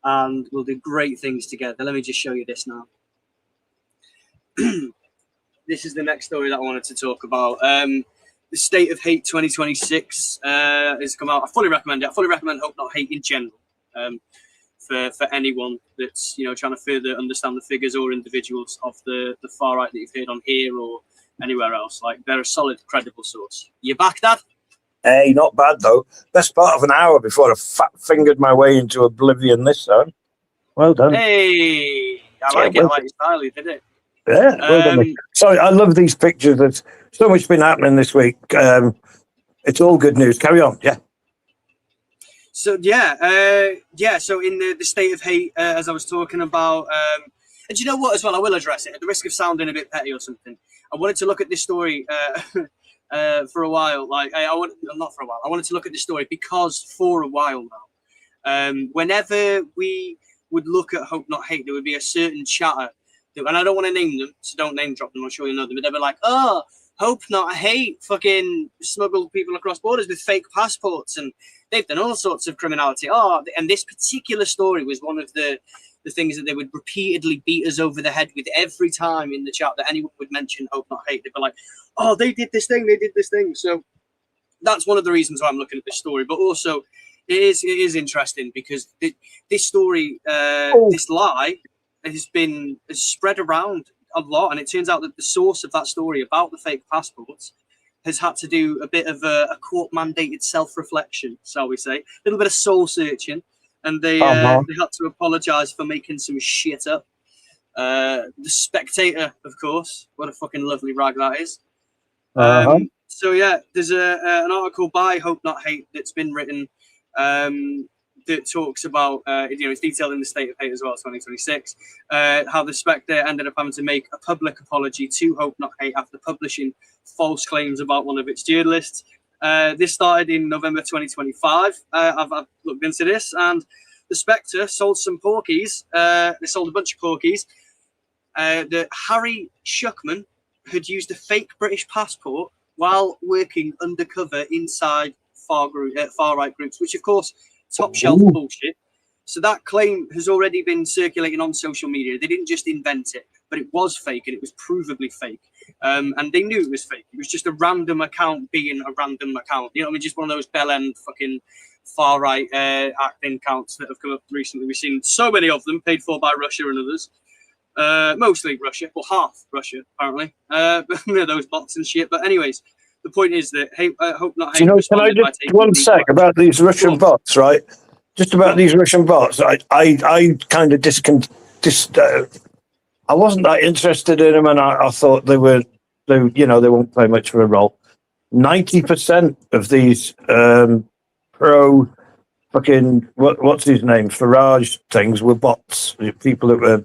And we'll do great things together. Let me just show you this now. This is the next story that I wanted to talk about. The State of Hate 2026 has come out. I fully recommend it. I fully recommend Hope Not Hate in general for anyone that's trying to further understand the figures or individuals of the far right that you've heard on here or anywhere else. They're a solid, credible source. You back, Dad? Hey, not bad though. Best part of an hour before I fat-fingered my way into oblivion this time. Well done. Hey, I like it. I like your style, did it? Yeah, well done. Sorry, I love these pictures. There's so much been happening this week. It's all good news. Carry on, yeah. So So in the State of Hate, as I was talking about, and you know what? As well, I will address it at the risk of sounding a bit petty or something. I wanted to look at this story for a while. Not for a while. I wanted to look at this story because for a while now, whenever we would look at Hope Not Hate, there would be a certain chatter. And I don't want to name them, so don't name drop them. I'm sure you know them. But they were like, "Oh, Hope Not Hate fucking smuggled people across borders with fake passports, and they've done all sorts of criminality." Oh, and this particular story was one of the things that they would repeatedly beat us over the head with every time in the chat that anyone would mention Hope Not Hate. They'd be like, "Oh, they did this thing. They did this thing." So that's one of the reasons why I'm looking at this story. But also, it is interesting because this story, this lie, has spread around a lot, and it turns out that the source of that story about the fake passports has had to do a bit of a court-mandated self-reflection, shall we say, a little bit of soul-searching, and they had to apologise for making some shit up. The Spectator, of course, what a fucking lovely rag that is. So yeah, there's an article by Hope Not Hate that's been written that talks about, it's detailed in the State of Hate as well, 2026, how the Spectre ended up having to make a public apology to Hope Not Hate after publishing false claims about one of its journalists. This started in November 2025. I've looked into this, and the Spectre sold some porkies. They sold a bunch of porkies. That Harry Schuckman had used a fake British passport while working undercover inside far-right groups, which, of course, top-shelf bullshit. So that claim has already been circulating on social media. They didn't just invent it, but it was fake, and it was provably fake. And they knew it was fake. It was just a random account being a random account. You know what I mean? Just one of those bell-end fucking far-right acting accounts that have come up recently. We've seen so many of them, paid for by Russia and others. Mostly Russia, well, half Russia, apparently. Those bots and shit. But anyways, the point is that Hope Not Hate. Can I just one sec about these Russian bots, right? Just about these Russian bots. I kind of I wasn't that interested in them, and I thought they won't play much of a role. 90% of these pro fucking what's his name Farage things were bots. People that were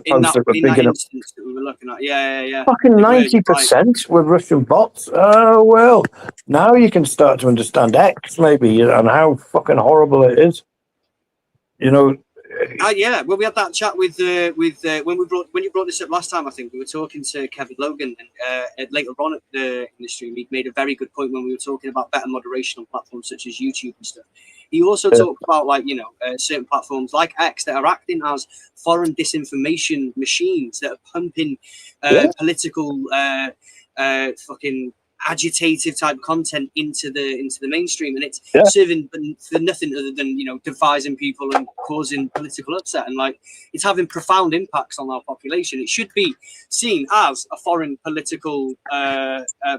in that big enough. instance that we were looking at, yeah. Fucking 90% were Russian bots. Oh well, now you can start to understand X maybe and how fucking horrible it is. Yeah. Well, we had that chat with when you brought this up last time. I think we were talking to Kevin Logan, and later on in the stream, he made a very good point when we were talking about better moderation on platforms such as YouTube and stuff. He also talked about certain platforms like X that are acting as foreign disinformation machines that are pumping political fucking agitative type content into the mainstream, and it's serving for nothing other than divising people and causing political upset, and it's having profound impacts on our population. It should be seen as a foreign political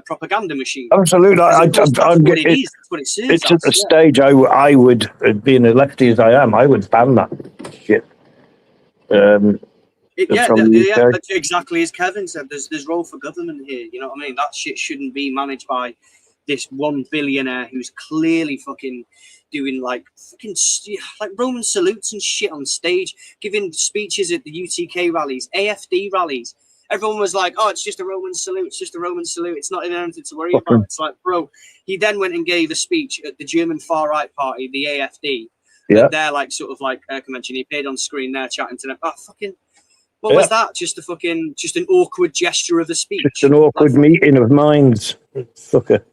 propaganda machine. Absolutely, that's what it serves. It's at the stage I would, being a lefty as I am, I would ban that shit. That's exactly as Kevin said. There's role for government here. You know what I mean? That shit shouldn't be managed by this one billionaire who's clearly fucking doing like Roman salutes and shit on stage, giving speeches at the UTK rallies, AFD rallies. Everyone was like, "Oh, it's just a Roman salute. It's just a Roman salute. It's not even anything to worry about." It's like, bro. He then went and gave a speech at the German far right party, the AFD. Yeah. They're like convention. He appeared on screen there chatting to them. Oh, fucking. What was that? Just an awkward gesture of a speech. Just an awkward meeting of minds. Fucker.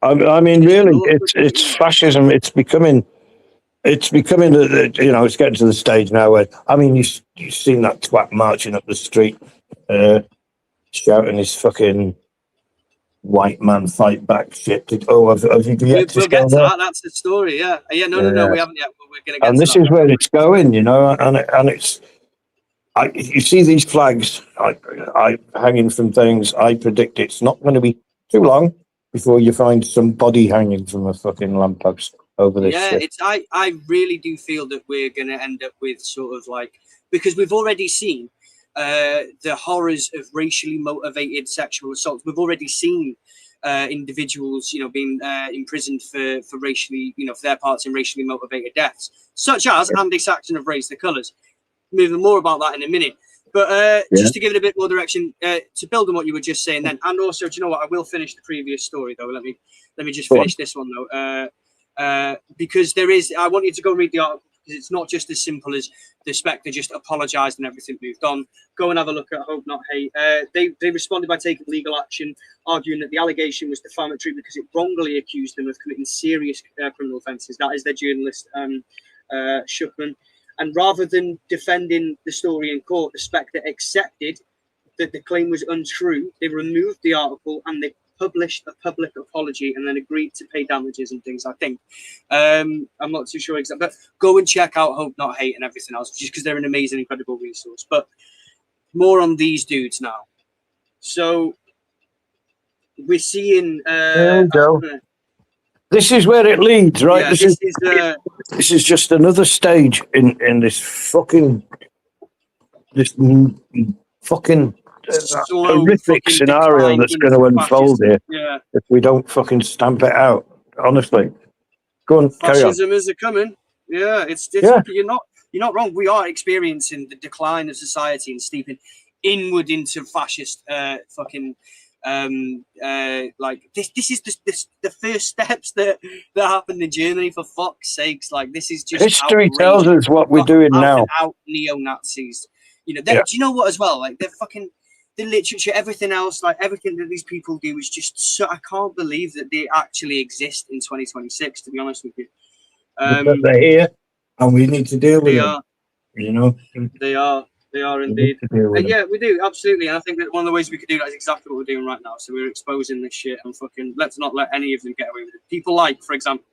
I mean, really, it's fascism. It's becoming, it's getting to the stage now where, I mean, you've seen that twat marching up the street, shouting his fucking white man fight back shit. We'll get to that. That's the story. Yeah. No, we haven't yet. But we're going to get. And this is where it's going, and it's. You see these flags I hanging from things. I predict it's not going to be too long before you find some body hanging from a fucking lamppost over this shit. I really do feel that we're going to end up with sort of because we've already seen the horrors of racially motivated sexual assaults. We've already seen individuals, being imprisoned for racially, for their parts in racially motivated deaths, such as Andy Saxon of Raise the Colours. Moving more about that in a minute, but just to give it a bit more direction, to build on what you were just saying then, and also, do you know what? I will finish the previous story though. Let me just finish this one though, because I want you to go read the article, because it's not just as simple as the Spectre just apologised and everything moved on. Go and have a look at Hope Not Hate. They responded by taking legal action, arguing that the allegation was defamatory because it wrongly accused them of committing serious criminal offences. That is their journalist, Schuckman. And rather than defending the story in court, the Spectre accepted that the claim was untrue. They removed the article and they published a public apology and then agreed to pay damages and things, I think. I'm not too sure exactly, but go and check out Hope Not Hate and everything else, just because they're an amazing, incredible resource. But more on these dudes now. So we're seeing... there we go. This is where it leads, right? Yeah, this is just another stage in this fucking horrific scenario that's going to unfold here if we don't fucking stamp it out. Honestly, go on, carry on. Fascism is a coming. Yeah, it's Yeah. you're not wrong. We are experiencing the decline of society and steeping inward into fascist fucking like this is the first steps that happened in Germany, for fuck's sakes. Like, this is just History outrageous. tells us what we're doing out now. and out neo-Nazis. You know, Yeah. do you know what as well? Like, they're fucking the literature, everything else, like everything that these people do is just so, I can't believe that they actually exist in 2026, to be honest with you. Because they're here, and we need to deal with They them. are. You know, They are we indeed. need to deal with And them. yeah, we do, absolutely. And I think that one of the ways we could do that is exactly what we're doing right now. So we're exposing this shit and fucking let's not let any of them get away with it. People like, for example,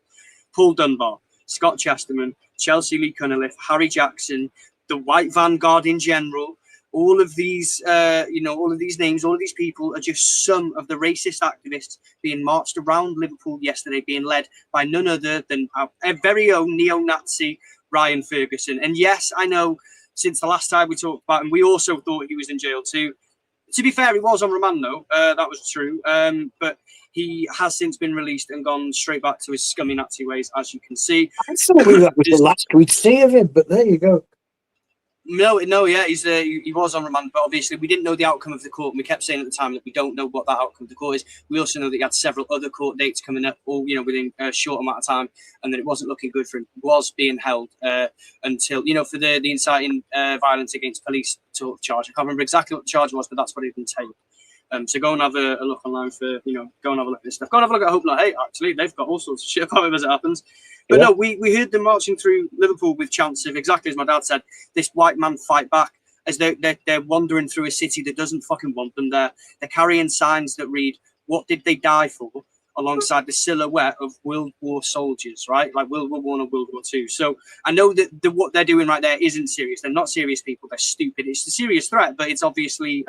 Paul Dunbar, Scott Chesterman, Chelsea Lee Cunliffe, Harry Jackson, the White Vanguard in general. All of these, all of these names, all of these people are just some of the racist activists being marched around Liverpool yesterday, being led by none other than our very own neo-Nazi Ryan Ferguson. And yes, I know since the last time we talked about him, we also thought he was in jail too. To be fair, he was on remand though. That was true. But he has since been released and gone straight back to his scummy Nazi ways, as you can see. I thought that was the last we'd see of him, but there you go. No, yeah, he was on remand, but obviously we didn't know the outcome of the court, and we kept saying at the time that we don't know what that outcome of the court is. We also know that he had several other court dates coming up, all within a short amount of time, and that it wasn't looking good for him. He was being held until for the inciting violence against police sort of charge. I can't remember exactly what the charge was, but that's what it entailed. So go and have a look online for go and have a look at this stuff. Go and have a look at Hope Not Hate. Actually, they've got all sorts of shit about him as it happens. But no, we heard them marching through Liverpool with chants of, exactly as my dad said, this white man fight back, as they're wandering through a city that doesn't fucking want them there. They're carrying signs that read, "What did they die for?" alongside the silhouette of World War soldiers, right? Like World War I and World War II. So I know that what they're doing right there isn't serious. They're not serious people. They're stupid. It's a serious threat, but it's obviously,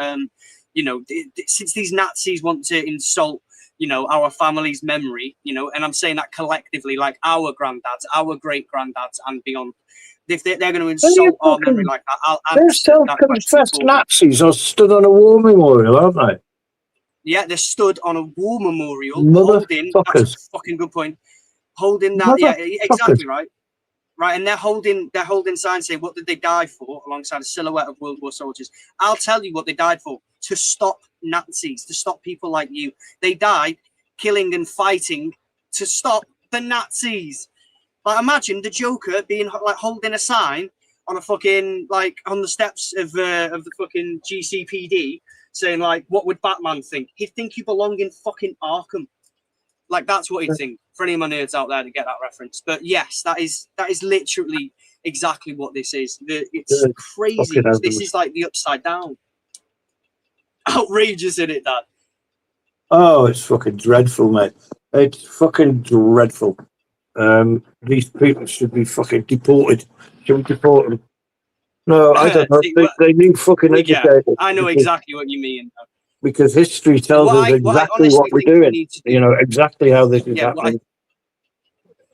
since these Nazis want to insult our family's memory, and I'm saying that collectively, like our granddads, our great granddads, and beyond. If they're going to insult our memory like that, I'll answer that question. Self-confessed Nazis are stood on a war memorial, aren't they? Yeah, they're stood on a war memorial, holding. Motherfuckers. That's a fucking good point. Holding that, yeah, exactly right. Right, and they're holding signs saying, "What did they die for?" alongside a silhouette of World War soldiers. I'll tell you what they died for: to stop Nazis, to stop people like you. They died killing and fighting to stop the Nazis. Like, imagine the Joker being like holding a sign on a fucking on the steps of the fucking GCPD, saying like, "What would Batman think?" He'd think you belong in fucking Arkham. Like, that's what he'd think. For any of my nerds out there to get that reference. But yes, that is literally exactly what this is. It's crazy. This is like the upside down. Outrageous, isn't it, Dad? Oh, it's fucking dreadful, mate. It's fucking dreadful. These people should be fucking deported. Should we deport them? No, I don't know. They need fucking educated. I know exactly what you mean. Because history tells us exactly what we're doing. Exactly how this is happening.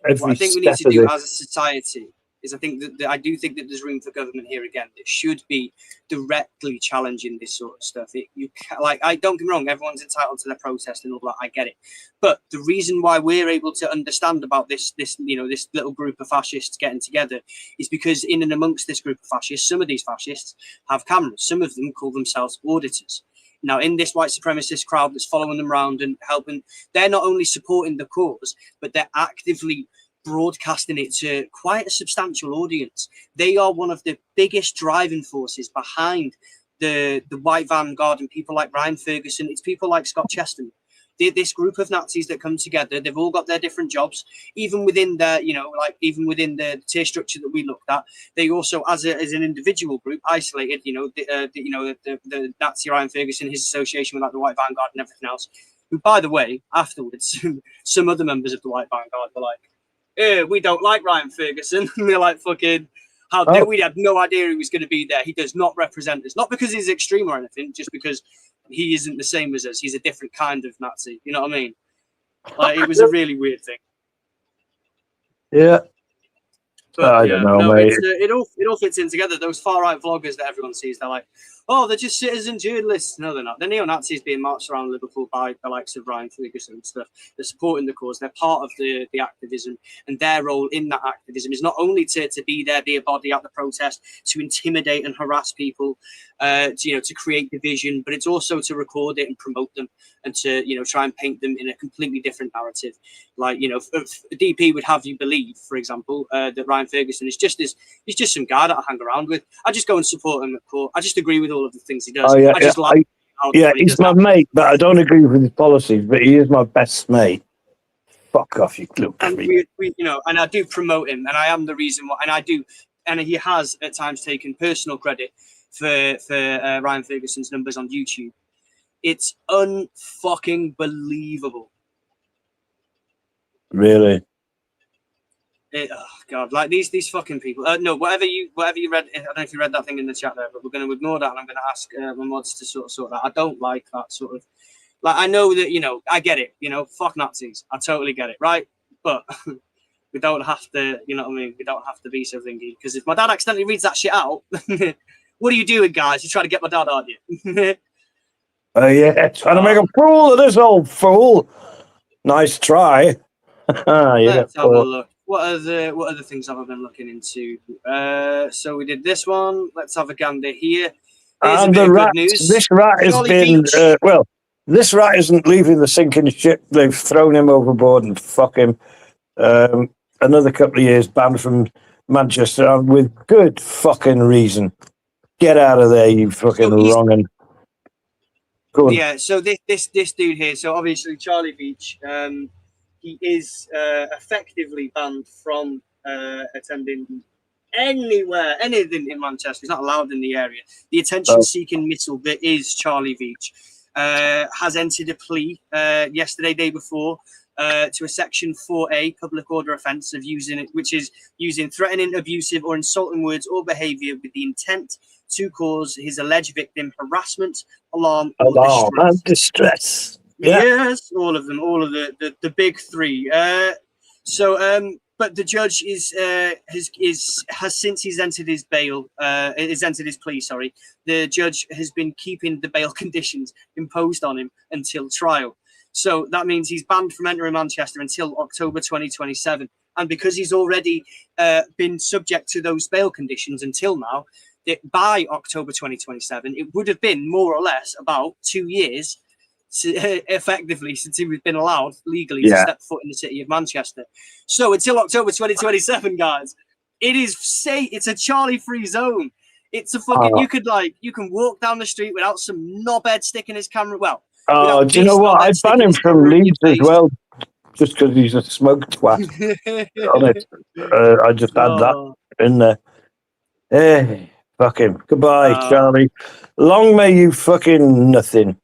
What I think we need to do as a society is, I think that I do think that there's room for government here again that should be directly challenging this sort of stuff. I don't get me wrong, everyone's entitled to their protest and all that. I get it, but the reason why we're able to understand about this little group of fascists getting together is because in and amongst this group of fascists, some of these fascists have cameras. Some of them call themselves auditors. Now, in this white supremacist crowd that's following them around and helping, they're not only supporting the cause, but they're actively broadcasting it to quite a substantial audience. They are one of the biggest driving forces behind the White Vanguard and people like Ryan Ferguson. It's people like Scott Chesterman. This group of Nazis that come together, they've all got their different jobs. Even within their, even within the tier structure that we looked at, they also, as an individual group, isolated. The Nazi Ryan Ferguson, his association with like the White Vanguard and everything else. Who, by the way, afterwards, some other members of the White Vanguard were like, "We don't like Ryan Ferguson." And they're like, "Fucking, how dare we? Had no idea he was going to be there. He does not represent us. Not because he's extreme or anything, just because." He isn't the same as us. He's a different kind of Nazi. You know what I mean? Like, it was a really weird thing. Yeah. But, I don't know, mate. It all fits in together. Those far right vloggers that everyone sees, they're like, oh, they're just citizen journalists. No, they're not. They're neo-Nazis being marched around Liverpool by the likes of Ryan Ferguson and stuff. They're supporting the cause. They're part of the activism, and their role in that activism is not only to be there, be a body at the protest, to intimidate and harass people, to create division, but it's also to record it and promote them, and to try and paint them in a completely different narrative. Like if DP would have you believe, for example, that Ryan Ferguson is just some guy that I hang around with. I just go and support him at court. I just agree with all of the things he does. Oh, yeah, I just like how he he's does my that. mate, but I don't agree with his policies, but he is my best mate. Fuck off, you little And creep. we and I do promote him, and I am the reason why. And I do, and he has at times taken personal credit for Ryan Ferguson's numbers on YouTube. It's unfucking believable. Really? Oh God, like these fucking people. No, whatever you read. I don't know if you read that thing in the chat there, but we're going to ignore that, and I'm going to ask my mods to sort that. I don't like that sort of. Like, I know that I get it. Fuck Nazis. I totally get it, right? But we don't have to. You know what I mean? We don't have to be so thingy. Because if my dad accidentally reads that shit out, what are you doing, guys? You're trying to get my dad, aren't you? Oh yeah, trying to make a fool of this old fool. Nice try. Let's have a look. What other things have I been looking into? So we did this one. Let's have a gander here. Here's And a bit the of rat. good news. This rat has Charlie been Beach. this rat isn't leaving the sinking ship. They've thrown him overboard and fuck him. Another couple of years banned from Manchester and with good fucking reason. Get out of there, you fucking wrong'un. Go on. Yeah, so this dude here, so obviously Charlie Beach, he is effectively banned from attending anything in Manchester. He's not allowed in the area. The attention-seeking missile that is Charlie Beach has entered a plea yesterday, day before, to a Section 4A public order offence of which is using threatening, abusive, or insulting words or behaviour with the intent to cause his alleged victim harassment, alarm, or distress. And distress. Yeah. Yes, all of them, all of the big three. But the judge has since he's entered his plea. Sorry, the judge has been keeping the bail conditions imposed on him until trial. So that means he's banned from entering Manchester until October 2027. And because he's already been subject to those bail conditions until now, that by October 2027, it would have been more or less about 2 years effectively since he was been allowed legally to step foot in the city of Manchester. So until October 2027, guys, it's a Charlie-free zone. It's a fucking you can walk down the street without some knobhead sticking his camera. Well, do you know what? I'd ban him from Leeds as well, just because he's a smoke twat. On it, I just add that in there. Hey, fuck him. Goodbye, Charlie. Long may you fucking nothing.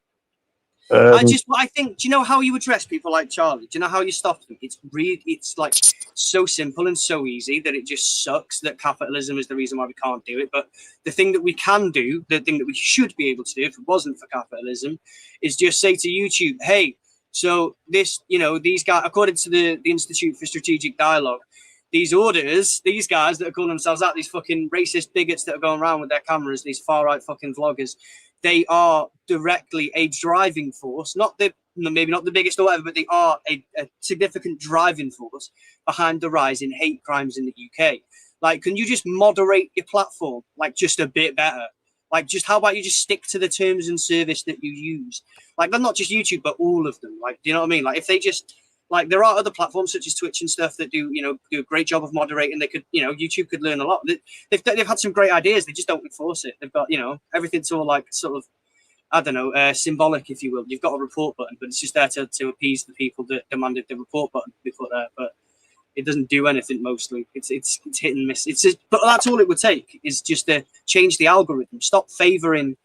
I think, do you know how you address people like Charlie? Do you know how you stop them? It's like so simple and so easy that it just sucks that capitalism is the reason why we can't do it. But the thing that we can do, the thing that we should be able to do if it wasn't for capitalism, is just say to YouTube, hey, so these guys, according to the Institute for Strategic Dialogue, these guys that are calling themselves out, these fucking racist bigots that are going around with their cameras, these far-right fucking vloggers, they are directly a driving force, maybe not the biggest or whatever, but they are a significant driving force behind the rise in hate crimes in the UK. Like, can you just moderate your platform, like, just a bit better? Like, just how about you just stick to the terms and service that you use? Like, not just YouTube, but all of them. Like, do you know what I mean? Like, if they just, like, there are other platforms such as Twitch and stuff that do a great job of moderating. They could, YouTube could learn a lot. They've had some great ideas. They just don't enforce it. They've got, everything's all like sort of, I don't know, symbolic, if you will. You've got a report button, but it's just there to appease the people that demanded the report button to be put there. But it doesn't do anything mostly. It's hit and miss. But that's all it would take is just to change the algorithm. Stop favoring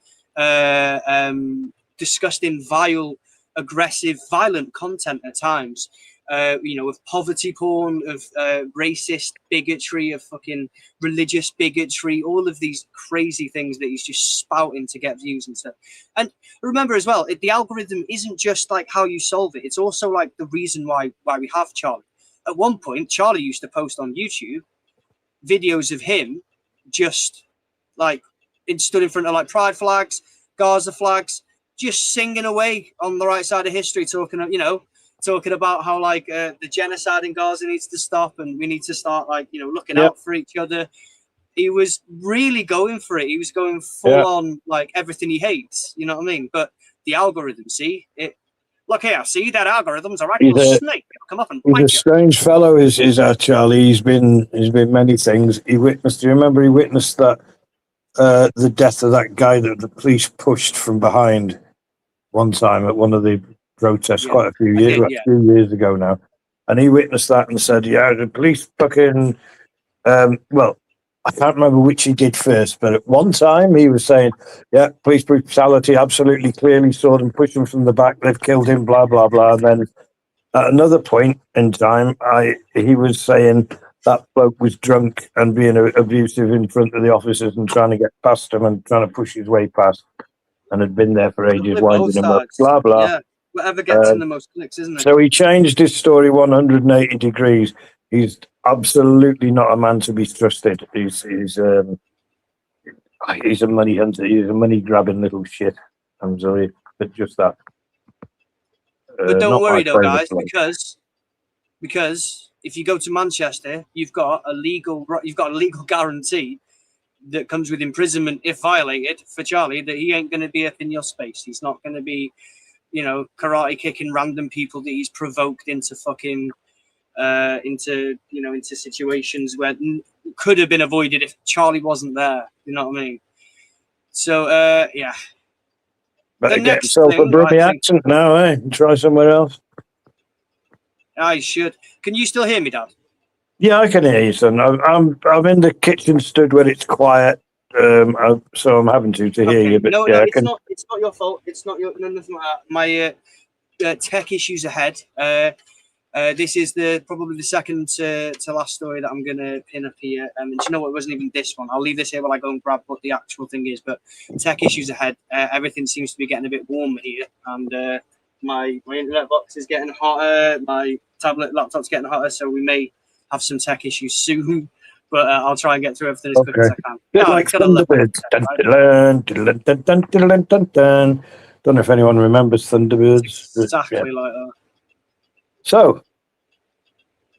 disgusting, vile, aggressive, violent content at times. Of poverty porn, of racist bigotry, of fucking religious bigotry, all of these crazy things that he's just spouting to get views and stuff. And remember as well, the algorithm isn't just like how you solve it. It's also like the reason why we have Charlie. At one point, Charlie used to post on YouTube videos of him just like stood in front of like pride flags, Gaza flags, just singing away on the right side of history, talking about how like the genocide in Gaza needs to stop and we need to start like looking out for each other. He was really going for it. He was going full on like everything he hates. You know what I mean? But the algorithm, see it. Look here, see that algorithm's a regular snake. It'll come up and He's bite a you. strange fellow, is Charlie. He's been many things. He witnessed. Do you remember he witnessed that the death of that guy that the police pushed from behind one time at one of the protests quite a few years ago now, and he witnessed that and said, "Yeah, the police fucking." Well, I can't remember which he did first, but at one time he was saying, "Yeah, police brutality. Absolutely, clearly saw them push him from the back. They've killed him. Blah blah blah." And then at another point in time, he was saying that bloke was drunk and being abusive in front of the officers and trying to get past them and trying to push his way past, and had been there for ages, winding him up. Blah blah. Yeah, whatever gets him the most clicks, isn't it? So he changed his story 180 degrees. He's absolutely not a man to be trusted. He's a money hunter. He's a money grabbing little shit. I'm sorry, but just that. But don't worry though, guys, because if you go to Manchester, you've got a legal guarantee that comes with imprisonment if violated for Charlie. That he ain't going to be up in your space. He's not going to be, karate kicking random people that he's provoked into fucking. Into situations where could have been avoided if Charlie wasn't there. You know what I mean? So yeah. Better get yourself a Brummy accent now, eh? Try somewhere else. I should. Can you still hear me, Dad? Yeah, I can hear you, son. I'm in the kitchen, stood where it's quiet, so I'm having to hear you. But no, it's not your fault. It's not your. No, nothing like that. My tech issues ahead. This is probably the second to last story that I'm going to pin up here. And you know what? It wasn't even this one. I'll leave this here while I go and grab what the actual thing is. But tech issues ahead. Everything seems to be getting a bit warmer here. And my internet box is getting hotter. My laptop's getting hotter. So we may have some tech issues soon. But I'll try and get through everything as quick as I can. Bit like Thunderbirds. Don't know if anyone remembers Thunderbirds. Exactly like that. So,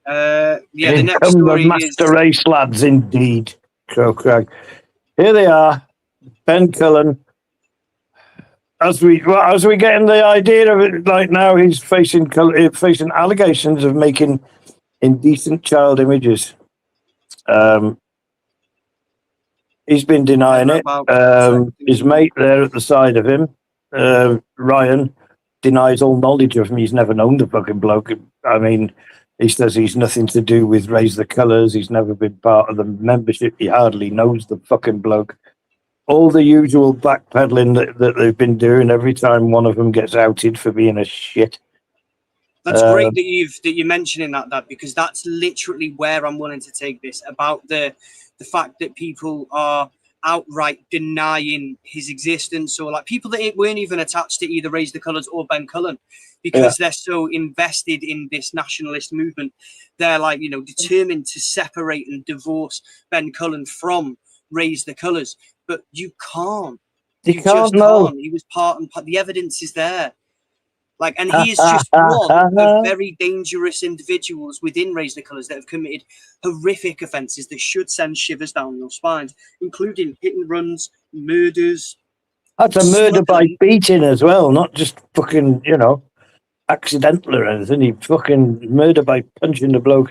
the next story the Master Race lads, indeed. So, Craig, here they are, Ben Cullen. As we getting the idea of it, like now he's facing allegations of making indecent child images. He's been denying it. His mate there at the side of him, Ryan, denies all knowledge of him. He's never known the fucking bloke. I mean, he says he's nothing to do with Raise the Colours. He's never been part of the membership. He hardly knows the fucking bloke. All the usual backpedaling that they've been doing every time one of them gets outed for being a shit. That's great that you're mentioning that, because that's literally where I'm willing to take this, about the fact that people are outright denying his existence, or like people that weren't even attached to either Raise the Colours or Ben Cullen, because they're so invested in this nationalist movement. They're like, determined to separate and divorce Ben Cullen from Raise the Colours, but you can't. You just can't. He was part and part. The evidence is there. Like, and he is just one of very dangerous individuals within Raise the Colours that have committed horrific offences that should send shivers down your spines, including hit and runs, murders. That's a murder by beating as well, not just fucking, accidental or anything. He fucking murder by punching the bloke.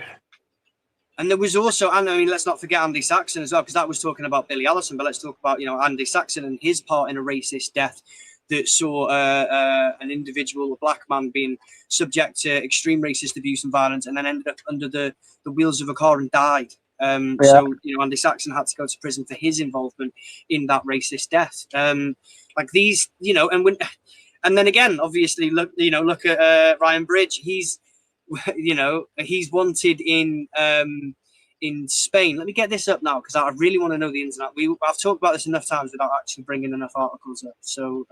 And there was also, let's not forget Andy Saxon as well, because that was talking about Billy Allison, but let's talk about, Andy Saxon and his part in a racist death that saw an individual, a black man, being subject to extreme racist abuse and violence, and then ended up under the wheels of a car and died. So, Andy Saxon had to go to prison for his involvement in that racist death. Like these, and then again, obviously, look at Ryan Bridge. He's, he's wanted in Spain. Let me get this up now, because I really want to know the ins and outs. I've talked about this enough times without actually bringing enough articles up. So,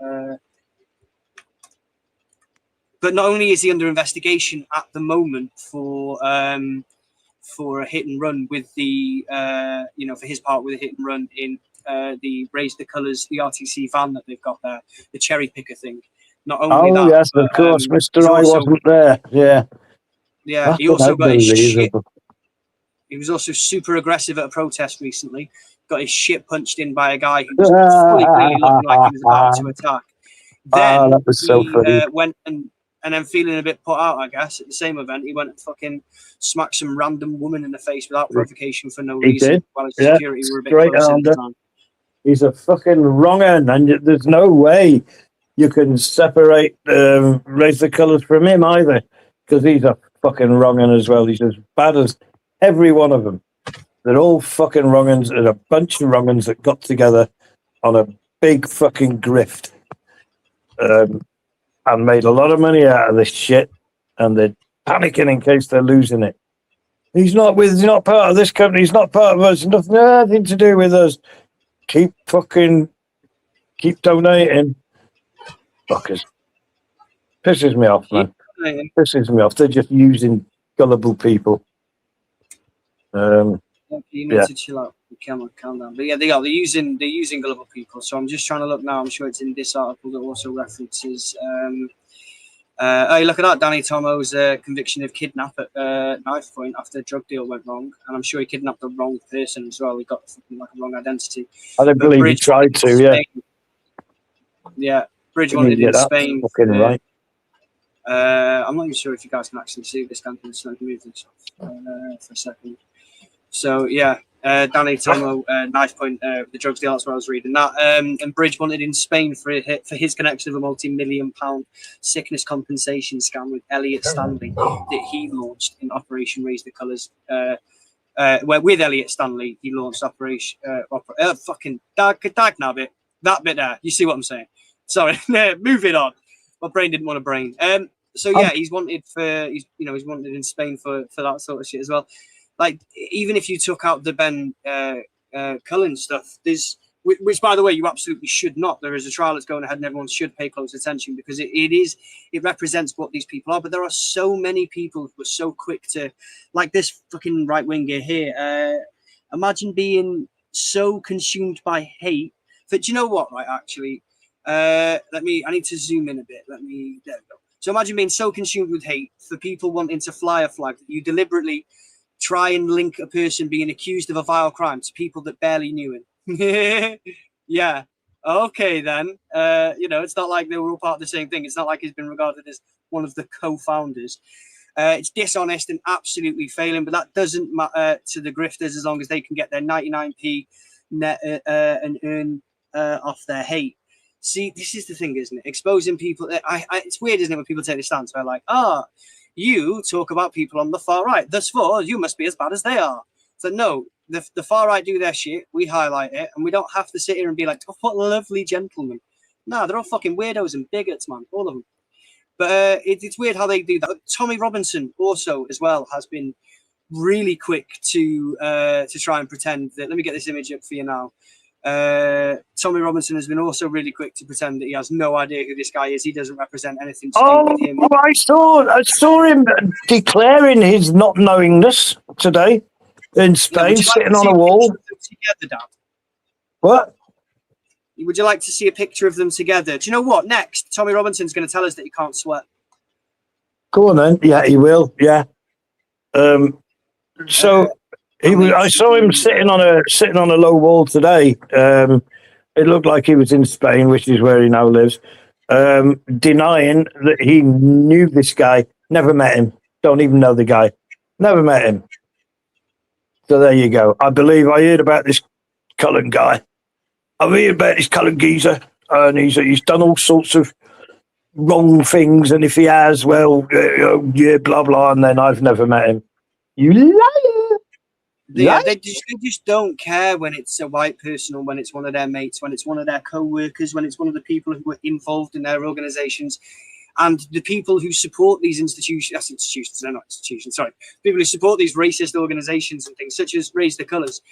but not only is he under investigation at the moment for a hit and run with the, for his part with a hit and run in the Raise the Colours, the RTC van that they've got there, the cherry picker thing. Not only that, yes, of course, Mr. he's I also, wasn't there. Yeah. yeah, he Fucking also got his shit. unbelievable. He was also super aggressive at a protest recently. Got his shit punched in by a guy who was fully clearly looking like he was about to attack. Then that was so he funny. went and then feeling a bit put out, I guess, at the same event, he went and fucking smacked some random woman in the face without provocation for no He reason. did. While his Yeah, security were a bit straight closer at on the her. time. He's a fucking wrong un, and there's no way you can separate Raise the Colours from him either, because he's a fucking wrong un as well. He's as bad as every one of them. They're all fucking wrong uns, and a bunch of wrong uns that got together on a big fucking grift and made a lot of money out of this shit, and they're panicking in case they're losing it. He's not part of this company, he's not part of us, nothing to do with us. Keep donating. Fuckers. Pisses me off, man. Pisses me off. They're just using gullible people. You need Yeah. to chill out. Calm down. But yeah, they're using gullible people. So I'm just trying to look now. I'm sure it's in this article that also references. Hey, look at that. Danny Tomo's conviction of kidnap at knife point after a drug deal went wrong, and I'm sure he kidnapped the wrong person as well. He got fucking like a wrong identity. I don't But believe Bridge he tried to. wanted Yeah. Spain. Yeah, Bridge Didn't wanted he in get that Spain. fucking right? I'm not even sure if you guys can actually see this. Can move this off for a second. So yeah, Danny Tomo, knife point, the drugs deal. That's what I was reading. That and Bridge wanted in Spain for his connection of a multi-million-pound sickness compensation scam with Elliot Stanley that he launched in Operation Raise the Colours. Where with Elliot Stanley, he launched Operation fucking dag nabbit. That bit there. You see what I'm saying? Sorry, moving on. My brain didn't want a brain. So yeah, he's wanted in Spain for that sort of shit as well. Like, even if you took out the Ben Cullen stuff, which by the way, you absolutely should not. There is a trial that's going ahead and everyone should pay close attention because it represents what these people are. But there are so many people who are so quick to, like this fucking right winger here. Imagine being so consumed by hate that, do you know what, right, actually, I need to zoom in a bit. There we go. So imagine being so consumed with hate for people wanting to fly a flag that you deliberately try and link a person being accused of a vile crime to people that barely knew him. Yeah. Okay, then. It's not like they were all part of the same thing. It's not like he's been regarded as one of the co-founders. It's dishonest and absolutely failing, but that doesn't matter to the grifters as long as they can get their 99p net and earn off their hate. See, this is the thing, isn't it? Exposing people. It's weird, isn't it, when people take this stance? They're like, you talk about people on the far right. Thus far, you must be as bad as they are. So no, the far right do their shit. We highlight it, and we don't have to sit here and be like, oh, what lovely gentlemen. Nah, they're all fucking weirdos and bigots, man. All of them. But it's weird how they do that. Tommy Robinson also, as well, has been really quick to try and pretend that. Let me get this image up for you now. Tommy Robinson has been also really quick to pretend that he has no idea who this guy is. He doesn't represent anything to do with him. I saw him declaring his not knowingness today in Spain, sitting on a wall. Together, Dad? What? Would you like to see a picture of them together? Do you know what? Next, Tommy Robinson's going to tell us that he can't sweat. Go on then. Yeah, he will. Yeah. I saw him sitting on a low wall today. It looked like he was in Spain, which is where he now lives, denying that he knew this guy, never met him, don't even know the guy, never met him. So there you go. I believe I heard about this Cullen guy. I've heard about this Cullen geezer, and he's done all sorts of wrong things, and if he has, well, yeah, blah, blah, and then I've never met him. You liar! Yeah, they just don't care when it's a white person or when it's one of their mates, when it's one of their co-workers, when it's one of the people who are involved in their organizations. And the people who support these people who support these racist organizations and things, such as Raise the Colours,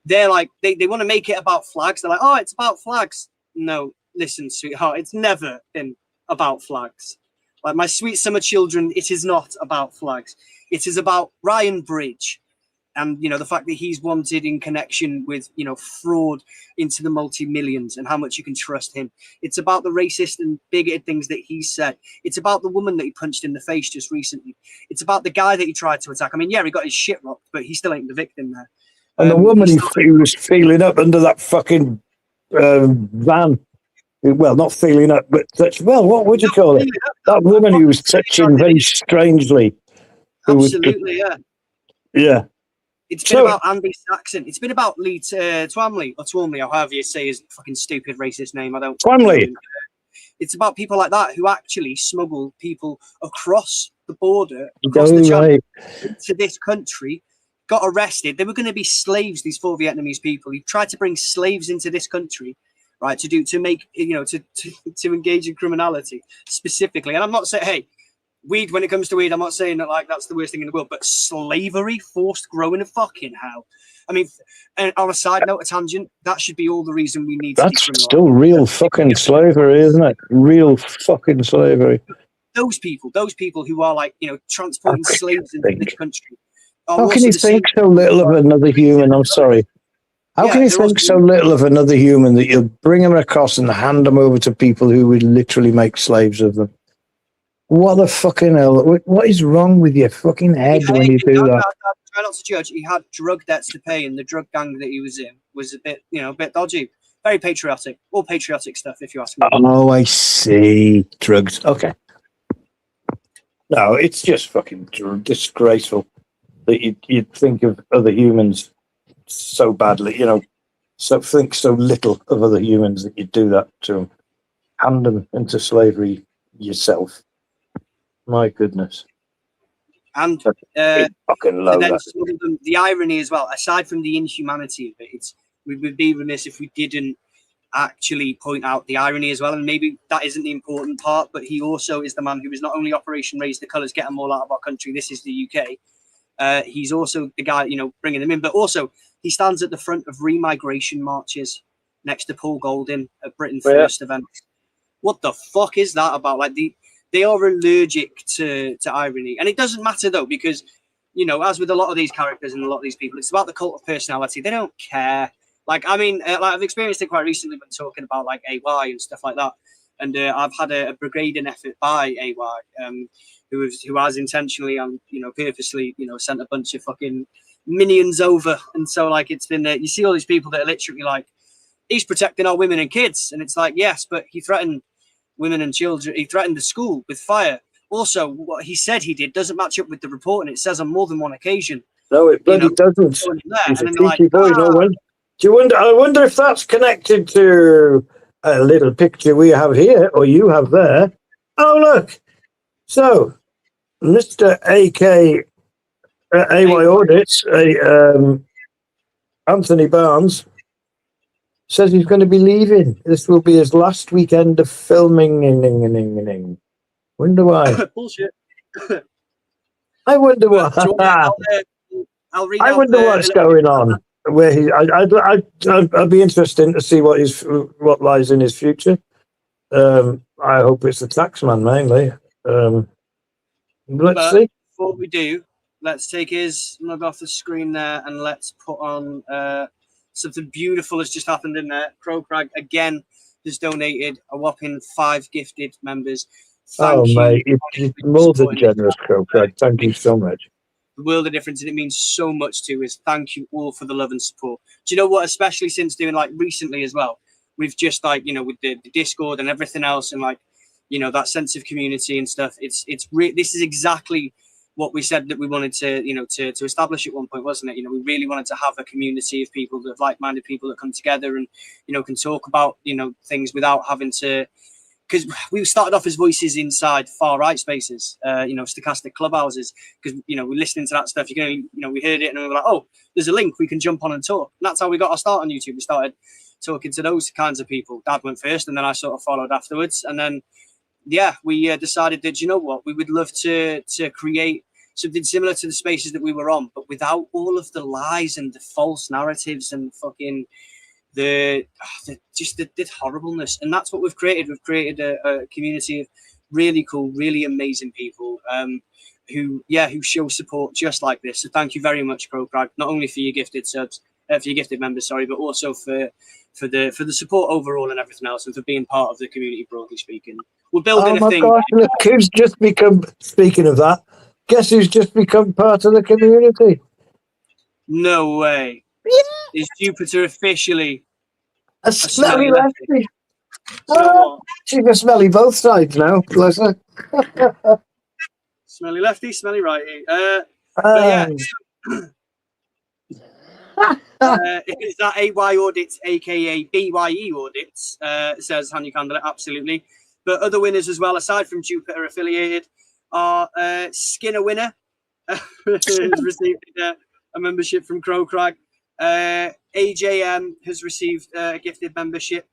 they're like, they want to make it about flags. They're like, oh, it's about flags. No, listen, sweetheart, it's never been about flags. Like, my sweet summer children, it is not about flags. It is about Ryan Bridge, and the fact that he's wanted in connection with fraud into the multi-millions and how much you can trust him. It's about the racist and bigoted things that he said. It's about the woman that he punched in the face just recently. It's about the guy that he tried to attack. I mean, yeah, he got his shit rocked, but he still ain't the victim there. And the woman he was feeling up under that fucking van. Well, not feeling up, but what would you call it? That woman he was touching very strangely. Absolutely, yeah. Yeah. It's been about Andy Saxon. It's been about Lee Twamley, or Twamley, or however you say his fucking stupid racist name. I don't. Twamley. It's about people like that who actually smuggle people across the border, across the channel to this country, got arrested. They were going to be slaves, these 4 Vietnamese people. He tried to bring slaves into this country, right, to make, to engage in criminality specifically. And I'm not saying, hey, weed, when it comes to weed, I'm not saying that like that's the worst thing in the world, but slavery, forced growing, of fucking hell. I mean, and on a side note, a tangent, that should be all the reason we need that's to decriminalize. still real fucking slavery, isn't it? Real fucking slavery. Those people who are like, transporting slaves into this country. How can you think so little of another human? I'm sorry. How can you think so little of another human that you'll bring them across and hand them over to people who would literally make slaves of them? What the fucking hell? What is wrong with your fucking head when you do that? Try not to judge. He had drug debts to pay, and the drug gang that he was in was a bit, a bit dodgy. Very patriotic. All patriotic stuff, if you ask me. Oh, I see. Drugs. Okay. No, it's just fucking disgraceful that you'd think of other humans so badly, so think so little of other humans that you do that to them. Hand them into slavery yourself. My goodness. And fucking low, the irony as well, aside from the inhumanity of it, we would be remiss if we didn't actually point out the irony as well. And maybe that isn't the important part, but he also is the man who is not only Operation Raise the Colours, get them all out of our country. This is the UK. He's also the guy, bringing them in, but also he stands at the front of remigration marches next to Paul Golding at Britain First events. What the fuck is that about? Like they are allergic to irony, and it doesn't matter though, because as with a lot of these characters and a lot of these people, it's about the cult of personality. They don't care. Like, I mean, I've experienced it quite recently when talking about like AY and stuff like that, and I've had a brigading effort by AY, who has intentionally and purposely sent a bunch of fucking minions over, and so like it's been you see all these people that are literally like, he's protecting our women and kids, and it's like, yes, but he threatened women and children. He threatened the school with fire. Also, what he said he did doesn't match up with the report, and it says on more than one occasion. No, it bloody doesn't. He's a cheeky boy. No one. Do you wonder? I wonder if that's connected to a little picture we have here, or you have there. Oh, look. So, Mr. AY Audits, Anthony Barnes, says he's going to be leaving. This will be his last weekend of filming. Wonder why? Bullshit. I wonder why. I'll read I wonder what's going on. Where I'd be interested to see what lies in his future. I hope it's the taxman mainly. Let's see. Before we do, let's take his mug off the screen there, and let's put on something beautiful has just happened in there. Crowcrag again has donated a whopping 5 gifted members. Thank you. Mate, it's more than generous, Crowcrag. Thank you so much. The world of difference, and it means so much to us. Thank you all for the love and support. Do you know what? Especially since doing like recently as well, we've just like with the Discord and everything else, and like that sense of community and stuff. This is exactly what we said that we wanted to to establish at one point, wasn't it? We really wanted to have a community of people, of like-minded people that come together and can talk about things without having to. Because we started off as voices inside far right spaces, stochastic clubhouses. Because we're listening to that stuff. We heard it and we were like, oh, there's a link, we can jump on and talk. And that's how we got our start on YouTube. We started talking to those kinds of people. Dad went first, and then I sort of followed afterwards. And then, we decided that we would love to create something similar to the spaces that we were on, but without all of the lies and the false narratives and fucking. The horribleness, and that's what we've created. We've created a community of really cool, really amazing people. who show support just like this. So thank you very much, Crowcrag, not only for your gifted subs, for your gifted members, sorry, but also for the support overall and everything else, and for being part of the community, broadly speaking. We're building Oh my gosh, look, who's just become, speaking of that, guess who's just become part of the community? No way. Is Jupiter officially a smelly lefty? So She's a smelly both sides now, bless her. Smelly lefty, smelly righty. But yeah. Is that AY Audits, aka BYE Audits? Says Hanya Candela, absolutely. But other winners as well, aside from Jupiter affiliated, are Skinner winner, who's received a membership from Crowcrag. AJM has received a gifted membership.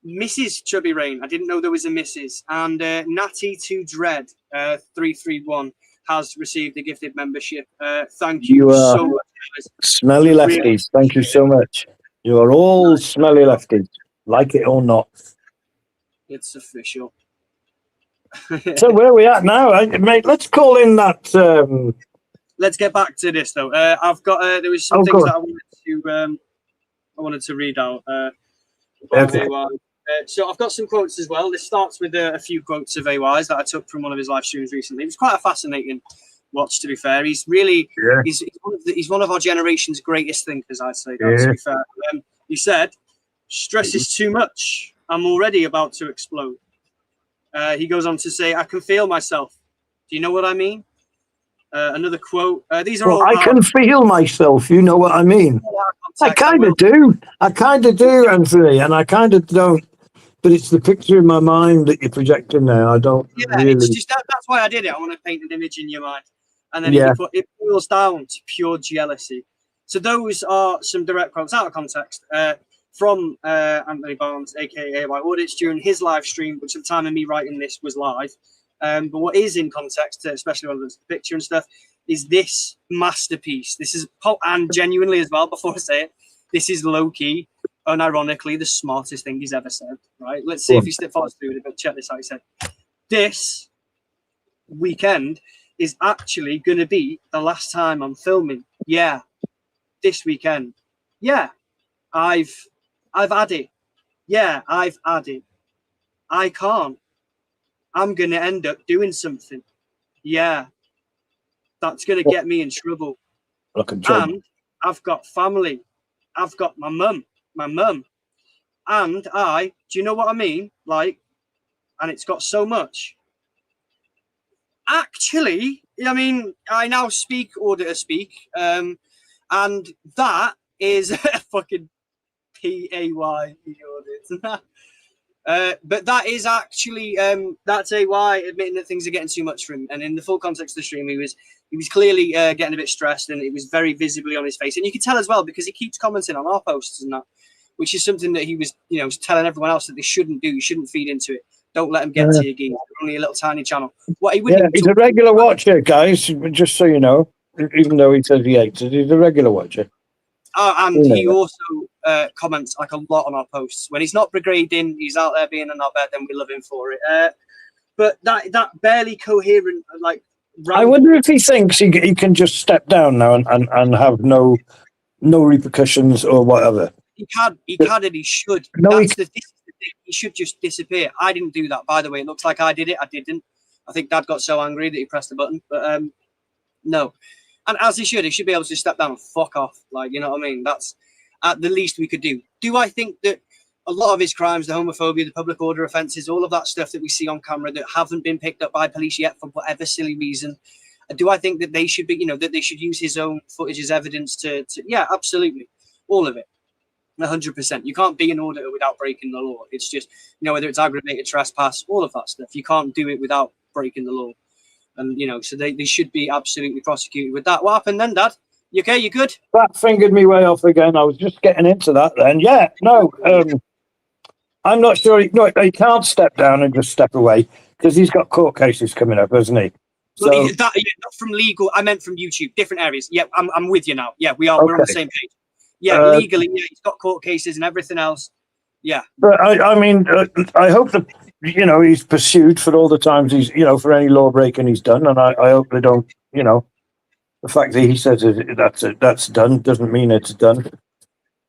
Mrs. Chubby Rain, I didn't know there was a Mrs. And Natty to Dread 331 has received a gifted membership. Thank you so much, guys. Smelly lefties. Really. Thank you so much. You are all smelly lefties, like it or not. It's official. So where are we at now, mate? Let's call in that. Let's get back to this though. I've got there was some things that I wanted to read out. Okay. So I've got some quotes as well. This starts with a few quotes of AY's that I took from one of his live streams recently. It was quite a fascinating watch, to be fair. He's really he's one of our generation's greatest thinkers, I'd say. To be fair, he said, "Stress is too much. I'm already about to explode." He goes on to say, "I can feel myself. Do you know what I mean?" Another quote. These are all. I can feel myself. You know what I mean? I kind of do. I kind of do, Anthony, and I kind of don't. But it's the picture in my mind that you're projecting now. I don't. Yeah, really... it's just that's why I did it. I want to paint an image in your mind, and then it boils down to pure jealousy. So those are some direct quotes out of context from Anthony Barnes, aka AY Audits, during his live stream, which at the time of me writing this was live. But what is in context, especially when there's the picture and stuff, is this masterpiece. This is, and genuinely as well, before I say it, this is low-key, unironically, the smartest thing he's ever said, right? Let's see if he follows through with it, but check this out. He said, "This weekend is actually going to be the last time I'm filming. Yeah, this weekend. Yeah, I've had it. Yeah, I've had it. I can't. I'm going to end up doing something. Yeah, that's going to get me in trouble. And I've got family. I've got my mum. And do you know what I mean? Like, and it's got so much. Actually, I mean, I now speak auditor speak. And that is fucking PAY audit. But that is actually that's AY admitting that things are getting too much for him. And in the full context of the stream, he was clearly getting a bit stressed, and it was very visibly on his face. And you can tell as well because he keeps commenting on our posts and that, which is something that he was, telling everyone else that they shouldn't do. You shouldn't feed into it. Don't let him get to your game. It's only a little tiny channel. What he would he's a regular watcher, guys. Just so you know, even though he says he hates it, he's a regular watcher. And he also comments like a lot on our posts. When he's not brigading, he's out there being an bed, then we love him for it. But that barely coherent, like... I wonder if he thinks he can just step down now and have no repercussions or whatever. He can and he should. No, That's the thing. He should just disappear. I didn't do that, by the way. It looks like I did it. I didn't. I think Dad got so angry that he pressed the button. But no. And as he should be able to step down and fuck off. Like, you know what I mean? That's at the least we could do. Do I think that a lot of his crimes, the homophobia, the public order offences, all of that stuff that we see on camera that haven't been picked up by police yet for whatever silly reason, do I think that they should be, that they should use his own footage as evidence to yeah, absolutely. All of it. 100%. You can't be an auditor without breaking the law. It's just, whether it's aggravated trespass, all of that stuff. You can't do it without breaking the law. And, so they should be absolutely prosecuted with that. What happened then, Dad? You okay? You good? That fingered me way off again. I was just getting into that then. Yeah, no. I'm not sure. He can't step down and just step away because he's got court cases coming up, hasn't he? So, well, not from legal. I meant from YouTube, different areas. Yeah, I'm with you now. Yeah, we are. Okay. We're on the same page. Yeah, legally, yeah, he's got court cases and everything else. Yeah. But I mean, I hope you know, he's pursued for all the times he's, you know, for any law breaking he's done, and I hope they don't, you know, the fact that he says that's done doesn't mean it's done.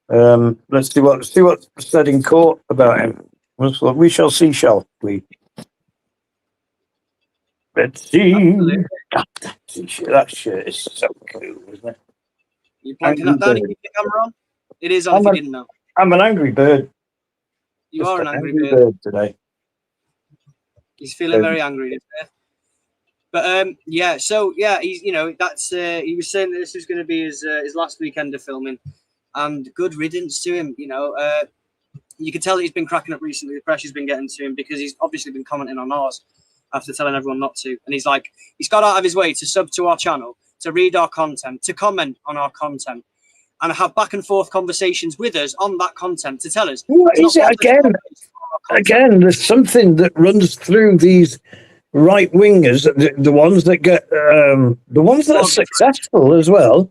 Let's see what's said in court about him. We shall see, shall we? Let's see. That shirt is so cool, isn't it? You pointing at that? Keep the camera on. It is on. If you didn't know, I'm an angry bird. You Just are an angry bird today. He's feeling very angry today. But yeah, so yeah, he's, you know, that's he was saying that this was going to be his last weekend of filming, and good riddance to him. You know, you can tell that he's been cracking up recently. The pressure's been getting to him because he's obviously been commenting on ours after telling everyone not to, and he's got out of his way to sub to our channel, to read our content, to comment on our content, and have back and forth conversations with us on that content to tell us. What is it again? Again, there's something that runs through these right wingers, the ones that get, the ones that are successful as well.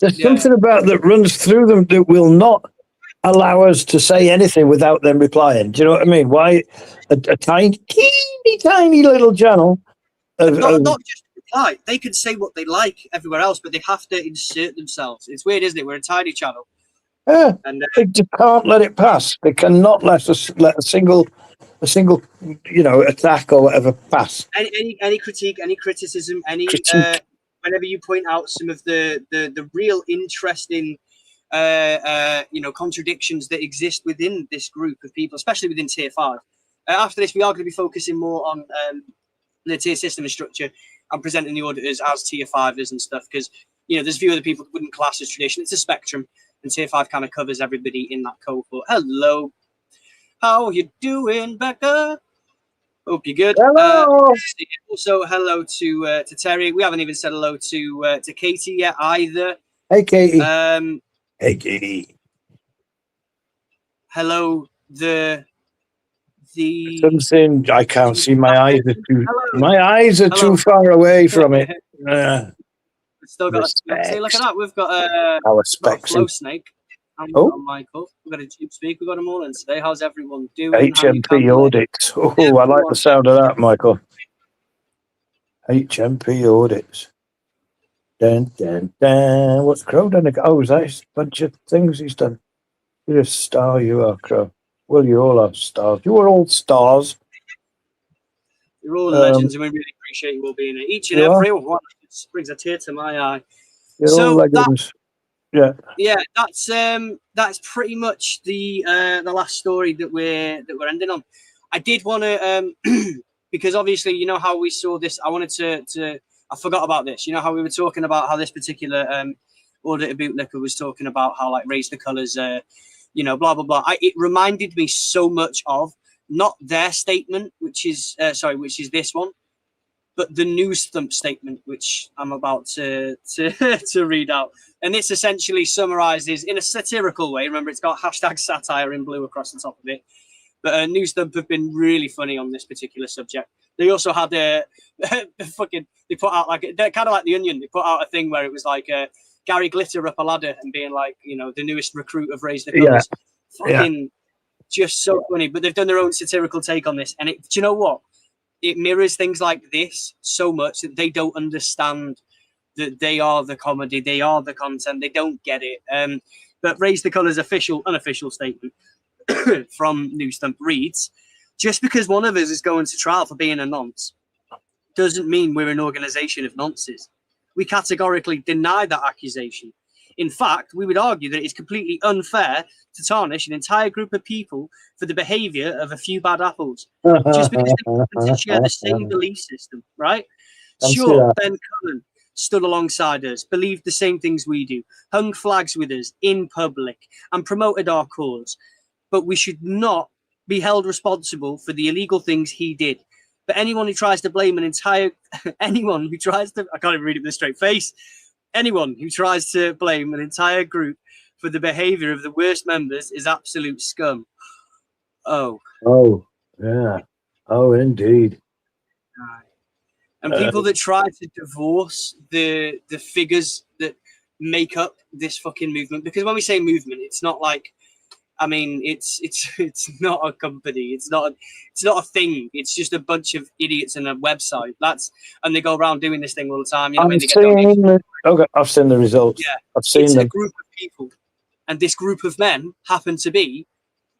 There's something about that runs through them that will not allow us to say anything without them replying. Do you know what I mean? Why a tiny, tiny little channel? Not just reply. They can say what they like everywhere else, but they have to insert themselves. It's weird, isn't it? We're a tiny channel. Yeah, and they just can't let it pass. They cannot let a single, you know, attack or whatever pass. Any critique, any criticism, any whenever you point out some of the real interesting you know, contradictions that exist within this group of people, especially within Tier 5. After this, we are going to be focusing more on the tier system and structure and presenting the auditors as Tier 5ers and stuff, because, you know, there's a few other people that wouldn't class as tradition. It's a spectrum, and Tier 5 kind of covers everybody in that cohort. Hello. How you doing, Becca? Hope you're good. Hello. Also, hello to Terry. We haven't even said hello to Katie yet either. Hey, Katie. Hey, Katie. Hello, something I can't see. My eyes are too far away from it. Still got see, look at that. We've got a flow snake. And we've got Michael. We've got a tube speak. We've got them all in today. How's everyone doing? HMP audits. Oh, I like the sound of that, Michael. HMP audits. Dun, dun, dun. What's Crow done? Oh, is that a bunch of things he's done? You're a star, you are, Crow. Well, you all are stars. You are all stars. You're all legends, and we really appreciate you all being here. Each and every one brings a tear to my eye. You're all legends. Yeah, that's pretty much the last story that we're ending on. I did want to because obviously, you know how we saw this. I wanted to I forgot about this. You know how we were talking about how this particular auditor bootlicker was talking about how, like, raise the colours, you know, blah blah blah. It reminded me so much of not their statement, which is this one, but the News Thump statement, which I'm about to read out. And this essentially summarizes in a satirical way. Remember, it's got hashtag satire in blue across the top of it. But News Thump have been really funny on this particular subject. They also had they put out, like, kind of like The Onion. They put out a thing where it was like Gary Glitter up a ladder and being like, you know, the newest recruit of Raise the Colours. Just so funny. But they've done their own satirical take on this. And do you know what? It mirrors things like this so much that they don't understand that they are the comedy, they are the content, they don't get it. But Raise the Colours' unofficial statement from News Thump reads, just because one of us is going to trial for being a nonce doesn't mean we're an organisation of nonces. We categorically deny that accusation. In fact, we would argue that it is completely unfair to tarnish an entire group of people for the behaviour of a few bad apples, just because they happen to share the same belief system, right? Sure, Ben Cullen stood alongside us, believed the same things we do, hung flags with us in public, and promoted our cause. But we should not be held responsible for the illegal things he did. But anyone who tries to blame I can't even read it with a straight face. Anyone who tries to blame an entire group for the behaviour of the worst members is absolute scum. Oh, yeah. Oh, indeed. And people that try to divorce the figures that make up this fucking movement, because when we say movement, it's not like I mean, it's not a company. It's not a thing. It's just a bunch of idiots and a website. And they go around doing this thing all the time. You know, when they get donations. Okay, I've seen the results. Yeah, I've seen it's them. a group of people, and this group of men happen to be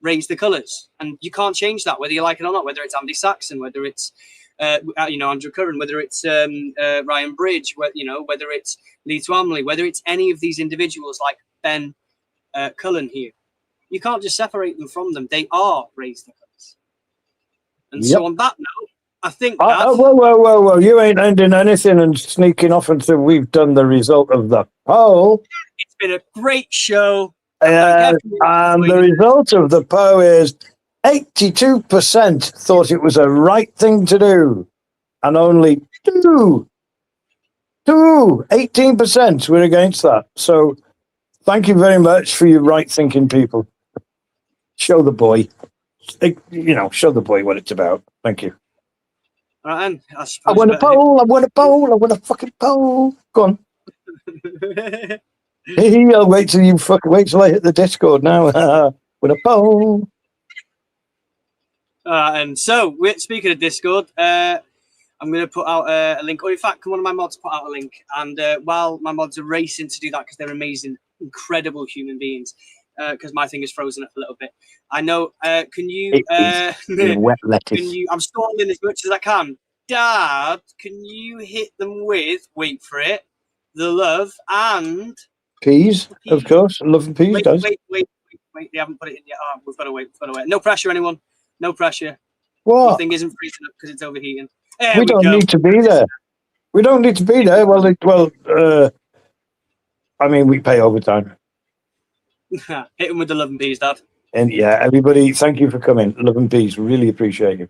Raise the Colours, and you can't change that whether you like it or not. Whether it's Andy Saxon, whether it's Andrew Curran, whether it's Ryan Bridge, whether it's Lee Twamley, whether it's any of these individuals like Ben Cullen here. You can't just separate them from them. They are Raise the Colours. And so on that note, I think whoa. You ain't ending anything and sneaking off until we've done the result of the poll. It's been a great show. And the result of the poll is 82% thought it was a right thing to do. And only 18% were against that. So thank you very much for your right-thinking people. Show the boy, show the boy what it's about. Thank you. All right, and I want a poll. I want a fucking poll. Go on. I'll wait till I hit the Discord now. With a poll. And so, speaking of Discord, I'm going to put out a link. Or in fact, one of my mods put out a link. And while my mods are racing to do that because they're amazing, incredible human beings, because my thing is frozen up a little bit. I know. Can you? Wet lettuce. Can you? I'm stalling as much as I can. Dad, can you hit them with? Wait for it. The love and peas, of course. Love and peas, guys. Wait. They haven't put it in yet. Oh, we've got to wait. No pressure, anyone. No pressure. What? Nothing isn't freezing up because it's overheating. We don't need to be there. We don't need to be there. I mean, we pay overtime. Hit him with the love and peas, Dad. And yeah, everybody, thank you for coming. Love and peace. Really appreciate you.